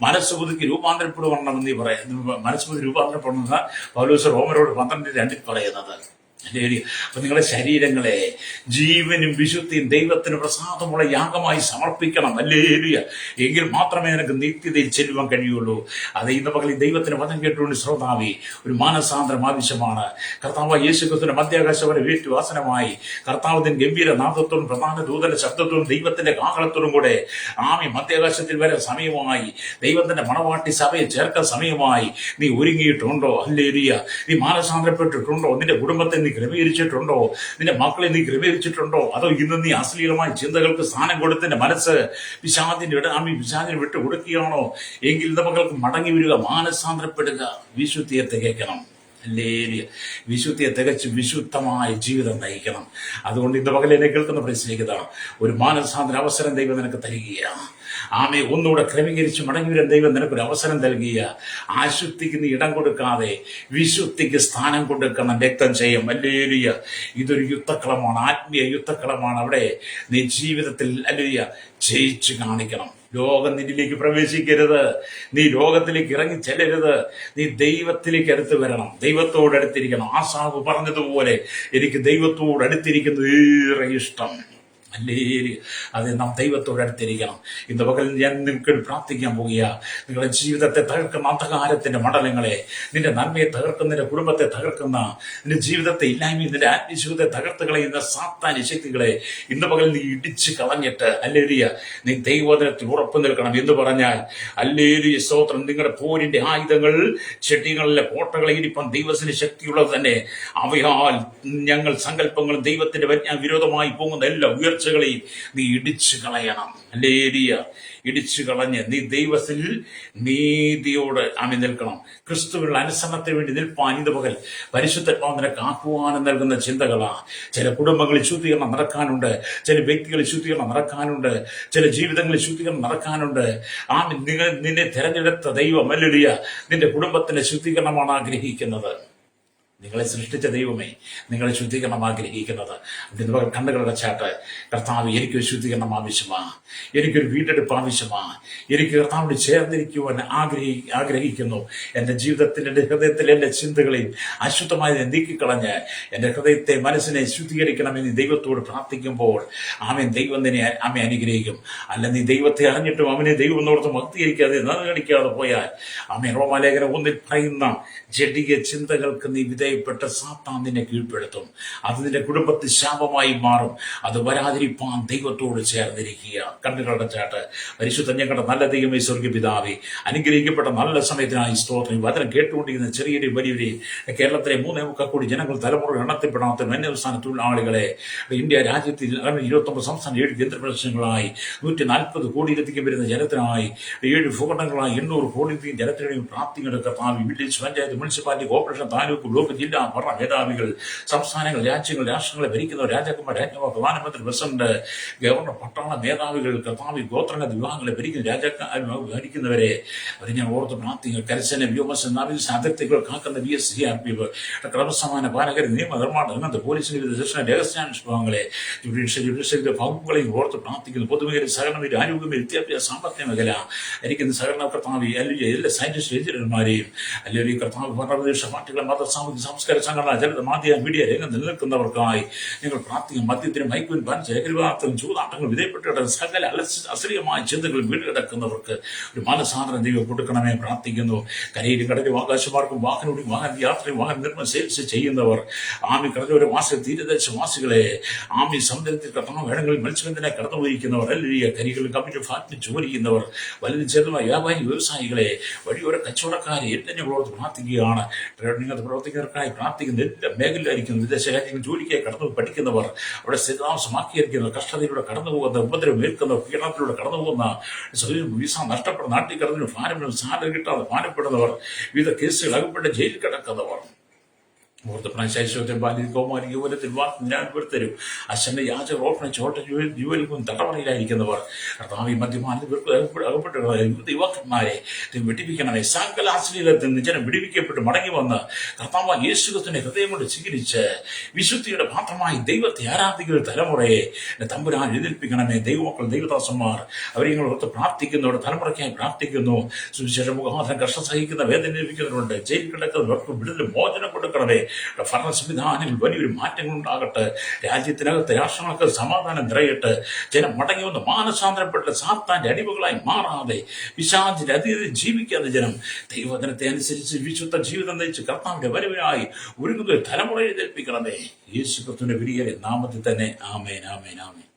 മനസ്സ് പുതുക്കി രൂപാന്തരപ്പെടുവണമെന്ന് നീ മനസ്സ് പുതുക്കി രൂപാന്തരപ്പെടുന്ന പൗലോസ് റോമരോട് 12:2 പറയുന്നത്. അപ്പൊ നിങ്ങളുടെ ശരീരങ്ങളെ ജീവനും വിശുദ്ധിയും ദൈവത്തിന് പ്രസാദമുള്ള യാഗമായി സമർപ്പിക്കണം. ഹല്ലേലൂയ. എങ്കിൽ മാത്രമേ നിനക്ക് നിത്യതയിൽ ചെല്ലുവാൻ കഴിയുള്ളൂ. അത് ഇന്ന് പകൽ ദൈവത്തിന് വചനം കേട്ടുകൊണ്ട് ശ്രോതാവി, ഒരു മാനസാന്തരം ആവശ്യമാണ്. കർത്താവ് യേശുക്രിസ്തുവിന്റെ മധ്യാകാശം വരെ വീട്ടുവാസനമായി കർത്താവിന്റെ ഗംഭീര നാദത്തോടും പ്രധാന ദൂതന്റെ ശബ്ദത്തോടും ദൈവത്തിന്റെ കാഹളത്തോടും കൂടെ മധ്യാകാശത്തിൽ വരെ സമയമായി. ദൈവത്തിന്റെ മണവാട്ടി സഭയെ ചേർക്കാൻ സമയമായി. നീ ഒരുങ്ങിയിട്ടുണ്ടോ? ഹല്ലേലൂയ. നീ മാനസാന്തരപ്പെട്ടിട്ടുണ്ടോ? നിന്റെ കുടുംബത്തെ നീ ക്രമീകരിച്ചിട്ടുണ്ടോ? നിന്റെ മക്കളെ നീ ക്രമീകരിച്ചിട്ടുണ്ടോ? അതോ ഇന്ന് നീ അശ്ലീലമായ ചിന്തകൾക്ക് സ്ഥാനം കൊടുത്ത് നിന്റെ മനസ്സ് പിശാചിന് വിട്ടു കൊടുക്കുകയാണോ? എങ്കിൽ മക്കൾക്ക് മടങ്ങി വരിക, മാനസാന്തരപ്പെടുക, വിശുദ്ധിയെ തികയ്ക്കണം. ഹല്ലേലൂയ. വിശുദ്ധിയെ തികച്ച് വിശുദ്ധമായ ജീവിതം നയിക്കണം. അതുകൊണ്ട് ഇന്ന് പകൽ എന്നെ കേൾക്കുന്ന പരിശീലിക്കുക, ഒരു മാനസാന്തര അവസരം ദൈവം നിനക്ക് തരികയാണ്. ഒന്നുകൂടെ ക്രമീകരിച്ച് മടങ്ങി വരാൻ ദൈവം നിനക്കൊരു അവസരം നൽകിയ. അശുദ്ധിക്ക് നീ ഇടം കൊടുക്കാതെ വിശുദ്ധിക്ക് സ്ഥാനം കൊടുക്കണം. രക്തം ചെയ്യും. ഹല്ലേലൂയ. ഇതൊരു യുദ്ധക്കളമാണ്, ആത്മീയ യുദ്ധക്കളമാണ്. അവിടെ നീ ജീവിതത്തിൽ ഹല്ലേലൂയ ജയിച്ചു കാണിക്കണം. ലോകം നിന്നിലേക്ക് പ്രവേശിക്കരുത്. നീ ലോകത്തിലേക്ക് ഇറങ്ങി ചെല്ലരുത്. നീ ദൈവത്തിലേക്ക് അടുത്ത് വരണം, ദൈവത്തോട് അടുത്തിരിക്കണം. ആസാവ് പറഞ്ഞതുപോലെ, എനിക്ക് ദൈവത്തോട് അടുത്തിരിക്കുന്നത് ഏറെ ഇഷ്ടം. ഹല്ലേലൂയ. അത് നാം ദൈവത്തോട് അടുത്തിരിക്കണം. ഇന്ന് പകൽ ഞാൻ നിങ്ങൾക്ക് പ്രാർത്ഥിക്കാൻ പോകുക, നിങ്ങളുടെ ജീവിതത്തെ തകർക്കുന്ന അന്ധകാരത്തിന്റെ മണ്ഡലങ്ങളെ, നിന്റെ നന്മയെ തകർക്കുന്ന, നിന്റെ കുടുംബത്തെ തകർക്കുന്ന, നിന്റെ ജീവിതത്തെ ഇല്ലായ്മയും നിന്റെ ആത്മീയത്തെ തകർത്ത് കളയുന്ന സാത്താന്യ ശക്തികളെ ഇന്ന് പകൽ നീ ഇടിച്ചു കളഞ്ഞിട്ട് ഹല്ലേലൂയ നീ ദൈവവചനത്തിൽ ഉറപ്പു നിൽക്കണം. എന്ന് പറഞ്ഞാൽ ഹല്ലേലൂയ സ്തോത്രം. നിങ്ങളുടെ പോരിന്റെ ആയുധങ്ങൾ, ചെട്ടികളിലെ കോട്ടകളെ ഇരിപ്പാൻ ദൈവത്തിന് ശക്തിയുള്ളത് തന്നെ. അവയാൽ ഞങ്ങൾ സങ്കല്പങ്ങളും ദൈവത്തിന്റെ വിരോധമായി പോകുന്ന എല്ലാം വീഴ്ചകളെയും നീ ഇടിച്ചു കളയണം. ഹല്ലേലൂയ. ഇടിച്ചു കളഞ്ഞ് നീ ദൈവത്തിൽ നീതിയോട് നിൽക്കണം. ക്രിസ്തുവിനുള്ള അനുസരണത്തിന് വേണ്ടി നിൽപ്പാൻ ഇന്ന് പകൽ പരിശുദ്ധാത്മാവ് നിനക്ക് ആഹ്വാനം നൽകുന്ന ചിന്തകളാ. ചില കുടുംബങ്ങളിൽ ശുദ്ധീകരണം നടക്കാനുണ്ട്, ചില വ്യക്തികളിൽ ശുദ്ധീകരണം നടക്കാനുണ്ട്, ചില ജീവിതങ്ങളിൽ ശുദ്ധീകരണം നടക്കാനുണ്ട്. നിന്നെ തെരഞ്ഞെടുത്ത ദൈവം ഹല്ലേലൂയ നിന്റെ കുടുംബത്തിന്റെ ശുദ്ധീകരണമാണ് ആഗ്രഹിക്കുന്നത്. നിങ്ങളെ സൃഷ്ടിച്ച ദൈവമേ നിങ്ങളെ ശുദ്ധീകരണം ആഗ്രഹിക്കുന്നത്. കണ്ണുകളുടെ ചാട്ട് കർത്താവ് എനിക്കൊരു ശുദ്ധീകരണം ആവശ്യമാണ്, എനിക്കൊരു വീണ്ടെടുപ്പ് ആവശ്യമാണ്, എനിക്ക് കർത്താവിന് ചേർന്നിരിക്കുവാൻ ആഗ്രഹിക്കുന്നു. എൻ്റെ ജീവിതത്തിൽ എൻ്റെ ഹൃദയത്തിൽ എൻ്റെ ചിന്തകളെയും അശുദ്ധമായി നീക്കിക്കളഞ്ഞ് എൻ്റെ ഹൃദയത്തെ മനസ്സിനെ ശുദ്ധീകരിക്കണമെന്ന് ദൈവത്തോട് പ്രാർത്ഥിക്കുമ്പോൾ ദൈവം നിന്നെ അനുഗ്രഹിക്കും. അല്ല നീ ദൈവത്തെ അറിഞ്ഞിട്ടും അവനെ ദൈവം എന്നോർത്ത് ഭക്തീകരിക്കാതെ നന്ദിക്കാതെ പോയാൽ റോമാലേഖനം 1 പറയുന്ന ജഡിക ചിന്തകൾക്ക് നീ വിധേയപ്പെട്ട സാത്താൻ നിന്നെ കീഴ്പ്പെടുത്തും. അത് നിന്റെ കുടുംബത്തിൽ ശാപമായി മാറും. അത് വരാതിരിപ്പാൻ ദൈവത്തോട് ചേർന്നിരിക്കുക. കണ്ണുകളുടെ ചാട്ട് പരിശുദ്ധ ഞങ്ങളുടെ നല്ല ദൈവമേ സ്വർഗ്ഗ പിതാവേ, അനുഗ്രഹിക്കപ്പെട്ട നല്ല സമയത്തിനായി സ്തോത്രം. വചനം കേട്ടുകൊണ്ടിരിക്കുന്ന ചെറിയൊരു വലിയൊരു കേരളത്തിലെ 3.25 കോടി ജനങ്ങൾ തലമുറ എണ്ണത്തിൽപ്പെടാത്ത അന്യസംസ്ഥാന തൊഴിലാളികളെ ഇന്ത്യ രാജ്യത്തിൽ 29 സംസ്ഥാന 7 കേന്ദ്രപ്രദേശങ്ങളായി 140 കോടിയിലധികം വരുന്ന ജനത്തിനായി 7 ഭൂഖണ്ഡങ്ങളായി 800 കോടിയിലധികം ജനത്തിനുവേണ്ടി പ്രാർത്ഥിക്കുന്ന കർത്താവ് village panchayat municipality corporation taluk block ജില്ലാ ഭരണ മേധാവികൾ സംസ്ഥാനങ്ങൾ രാജ്യങ്ങൾ രാഷ്ട്രങ്ങളെ ഭരിക്കുന്നവർ രാജാക്കന്മാർ രാജ്യസഭ പ്രധാനമന്ത്രി പ്രസിഡന്റ് ഗവർണർ പട്ടാള മേധാവികൾ കർത്താവ് ഗോത്രങ്ങൾ വിഭാഗങ്ങളെ ഭരിക്കുന്നവരെ അവർ ഞാൻ ഓർത്ത് പ്രാർത്ഥിക്കുക. കരസേന വ്യോമസേന നാവിക അതിർത്തികൾ കാക്കുന്ന BSCRPF ക്രമസമാന പാലകർ നിയമ നിർമ്മാണ രംഗത്ത് പോലീസിന്റെ വിവിധ ദക്ഷിണ രഹസ്യാന്വേഷണ വിഭാഗങ്ങളെ ജുഡീഷ്യൽ വകുപ്പുകളെയും ഓർത്ത് പ്രാർത്ഥിക്കുന്നു. പൊതുമേഖല സഹകരണ ആരോഗ്യമേ വിദ്യാഭ്യാസ സാമ്പത്തിക മേഖല എനിക്കുന്ന സഹകരണ കർത്താവ് എല്ലാ സയന്റിസ്റ്റ് എഞ്ചിനീയർമാരെയും അല്ലെങ്കിൽ കർത്താവ് ഭരണപ്രദേശ പാർട്ടികളെ മത സാമൂഹിക സംസ്കാര സംഘടന ജനത മാധ്യമ മീഡിയ രംഗത്ത് നിലനിൽക്കുന്നവർക്കായി നിങ്ങൾ പ്രാർത്ഥിക്കും. മദ്യത്തിനും മൈക്കും ലഹരിവാദത്തിനും ചൂതാട്ടങ്ങൾ വിധേയപ്പെട്ടിട്ട് സകല അശ്ലീലമായ ചിന്തകൾ വീടുകിടക്കുന്നവർക്ക് ഒരു മനസാന്തരം ദൈവം കൊടുക്കണമേ പ്രാർത്ഥിക്കുന്നു. കരയിലും കടലും ആകാശമാർക്കും വാഹനോടും വാഹന യാത്രയും വാഹന നിർമ്മാണം സെയിൽസ് ചെയ്യുന്നവർ കടലോര വാസ തീരദേശവാസികളെ സമുദ്രത്തിൽ കടന്നു വേടങ്ങളിൽ മത്സ്യബന്ധനെ കടന്നുപോയിരിക്കുന്നവർ അല്ലെങ്കിൽ കരികളും കമ്പിനും ഫാക്ടറി ജോലി ചെയ്യുന്നവർ വലുതും ചെറുതുമായ വ്യാപാരി വ്യവസായികളെ വഴിയോര കച്ചവടക്കാരെ എല്ലാം ഞങ്ങളോട് പ്രാർത്ഥിക്കുകയാണ്. നിങ്ങളുടെ പ്രവർത്തകർക്കായി പ്രാർത്ഥിക്കുന്ന എല്ലാ മേഖലയിലായിരിക്കും. വിദേശ രാജ്യങ്ങൾ ജോലിക്കായി കടന്നു പഠിക്കുന്നവർ, അവിടെ സ്ഥിരതാമസമാക്കിയിരിക്കുന്നവർ, കഷ്ടതയിലൂടെ കടന്നു പോകുന്ന ഉപദ്രവം ഏൽക്കുന്നവർ, പീഡനത്തിലൂടെ കടന്നു പോകുന്ന വിസ നഷ്ടപ്പെടുന്ന നാട്ടിൽ കടന്നു ഭാരങ്ങളും സാലറി കിട്ടാതെ ഭാരപ്പെടുന്നവർ, വിവിധ കേസുകൾ അകപ്പെട്ട് ജയിലിൽ കിടക്കുന്നവർ, കൗമാരി യുവനത്തിൽ വാർത്തരും അച്ഛൻ്റെ യാചക ഓർപ്പണ ചോട്ട ജോലിക്കും തടവറയിലായിരിക്കുന്നവർ, കർത്താവ് അകപ്പെട്ട് യുവാക്കന്മാരെ വെട്ടിപ്പിക്കണമേ. സകല അശ്ലീലത്തിൽ ജനം വിടിവിക്കപ്പെട്ട് മടങ്ങി വന്ന് കർത്താവ് യേശുക്രിസ്തുവിനെ ഹൃദയം കൊണ്ട് സ്വീകരിച്ച് വിശുദ്ധിയുടെ പാത്രമായി ദൈവത്തെ ആരാധിക്കുന്ന തലമുറയെ തമ്പുരാൻ എഴുന്നേൽപ്പിക്കണമേ. ദൈവമക്കൾ ദൈവദാസന്മാർ അവരെ ഞങ്ങൾ ഓർത്ത് പ്രാർത്ഥിക്കുന്നവരുടെ തലമുറയ്ക്കായി പ്രാർത്ഥിക്കുന്നു. സുവിശേഷ മുഖാന്തരം കഷ്ടം സഹിക്കുന്ന വേദന ലഭിക്കുന്നവരുണ്ട്, ജയിലിൽ കിടക്കുന്നവർക്ക് വിടുതൽ മോചനം കൊടുക്കണമേ. ഭരണ സംവിധാനങ്ങളിൽ വലിയൊരു മാറ്റങ്ങൾ ഉണ്ടാകട്ടെ. രാജ്യത്തിനകത്ത് രാഷ്ട്രങ്ങൾക്ക് സമാധാനം നിറയട്ടെ. ജനം മടങ്ങി വന്ന് മാനസാന്തരപ്പെട്ട് സാത്താന്റെ അടിമകളായി മാറാതെ പിശാചിന്റെ അതീതം ജീവിക്കാതെ ജനം ദൈവവചനത്തെ അനുസരിച്ച് വിശുദ്ധ ജീവിതം നയിച്ച് കർത്താവിന്റെ വരവിനായി ഒരുങ്ങുന്ന തലമുറയെ ഏൽപ്പിക്കണമേ. യേശു ക്രിസ്തുവിന്റെ വലിയ നാമത്തിൽ തന്നെ ആമേൻ, ആമേൻ, ആമേൻ.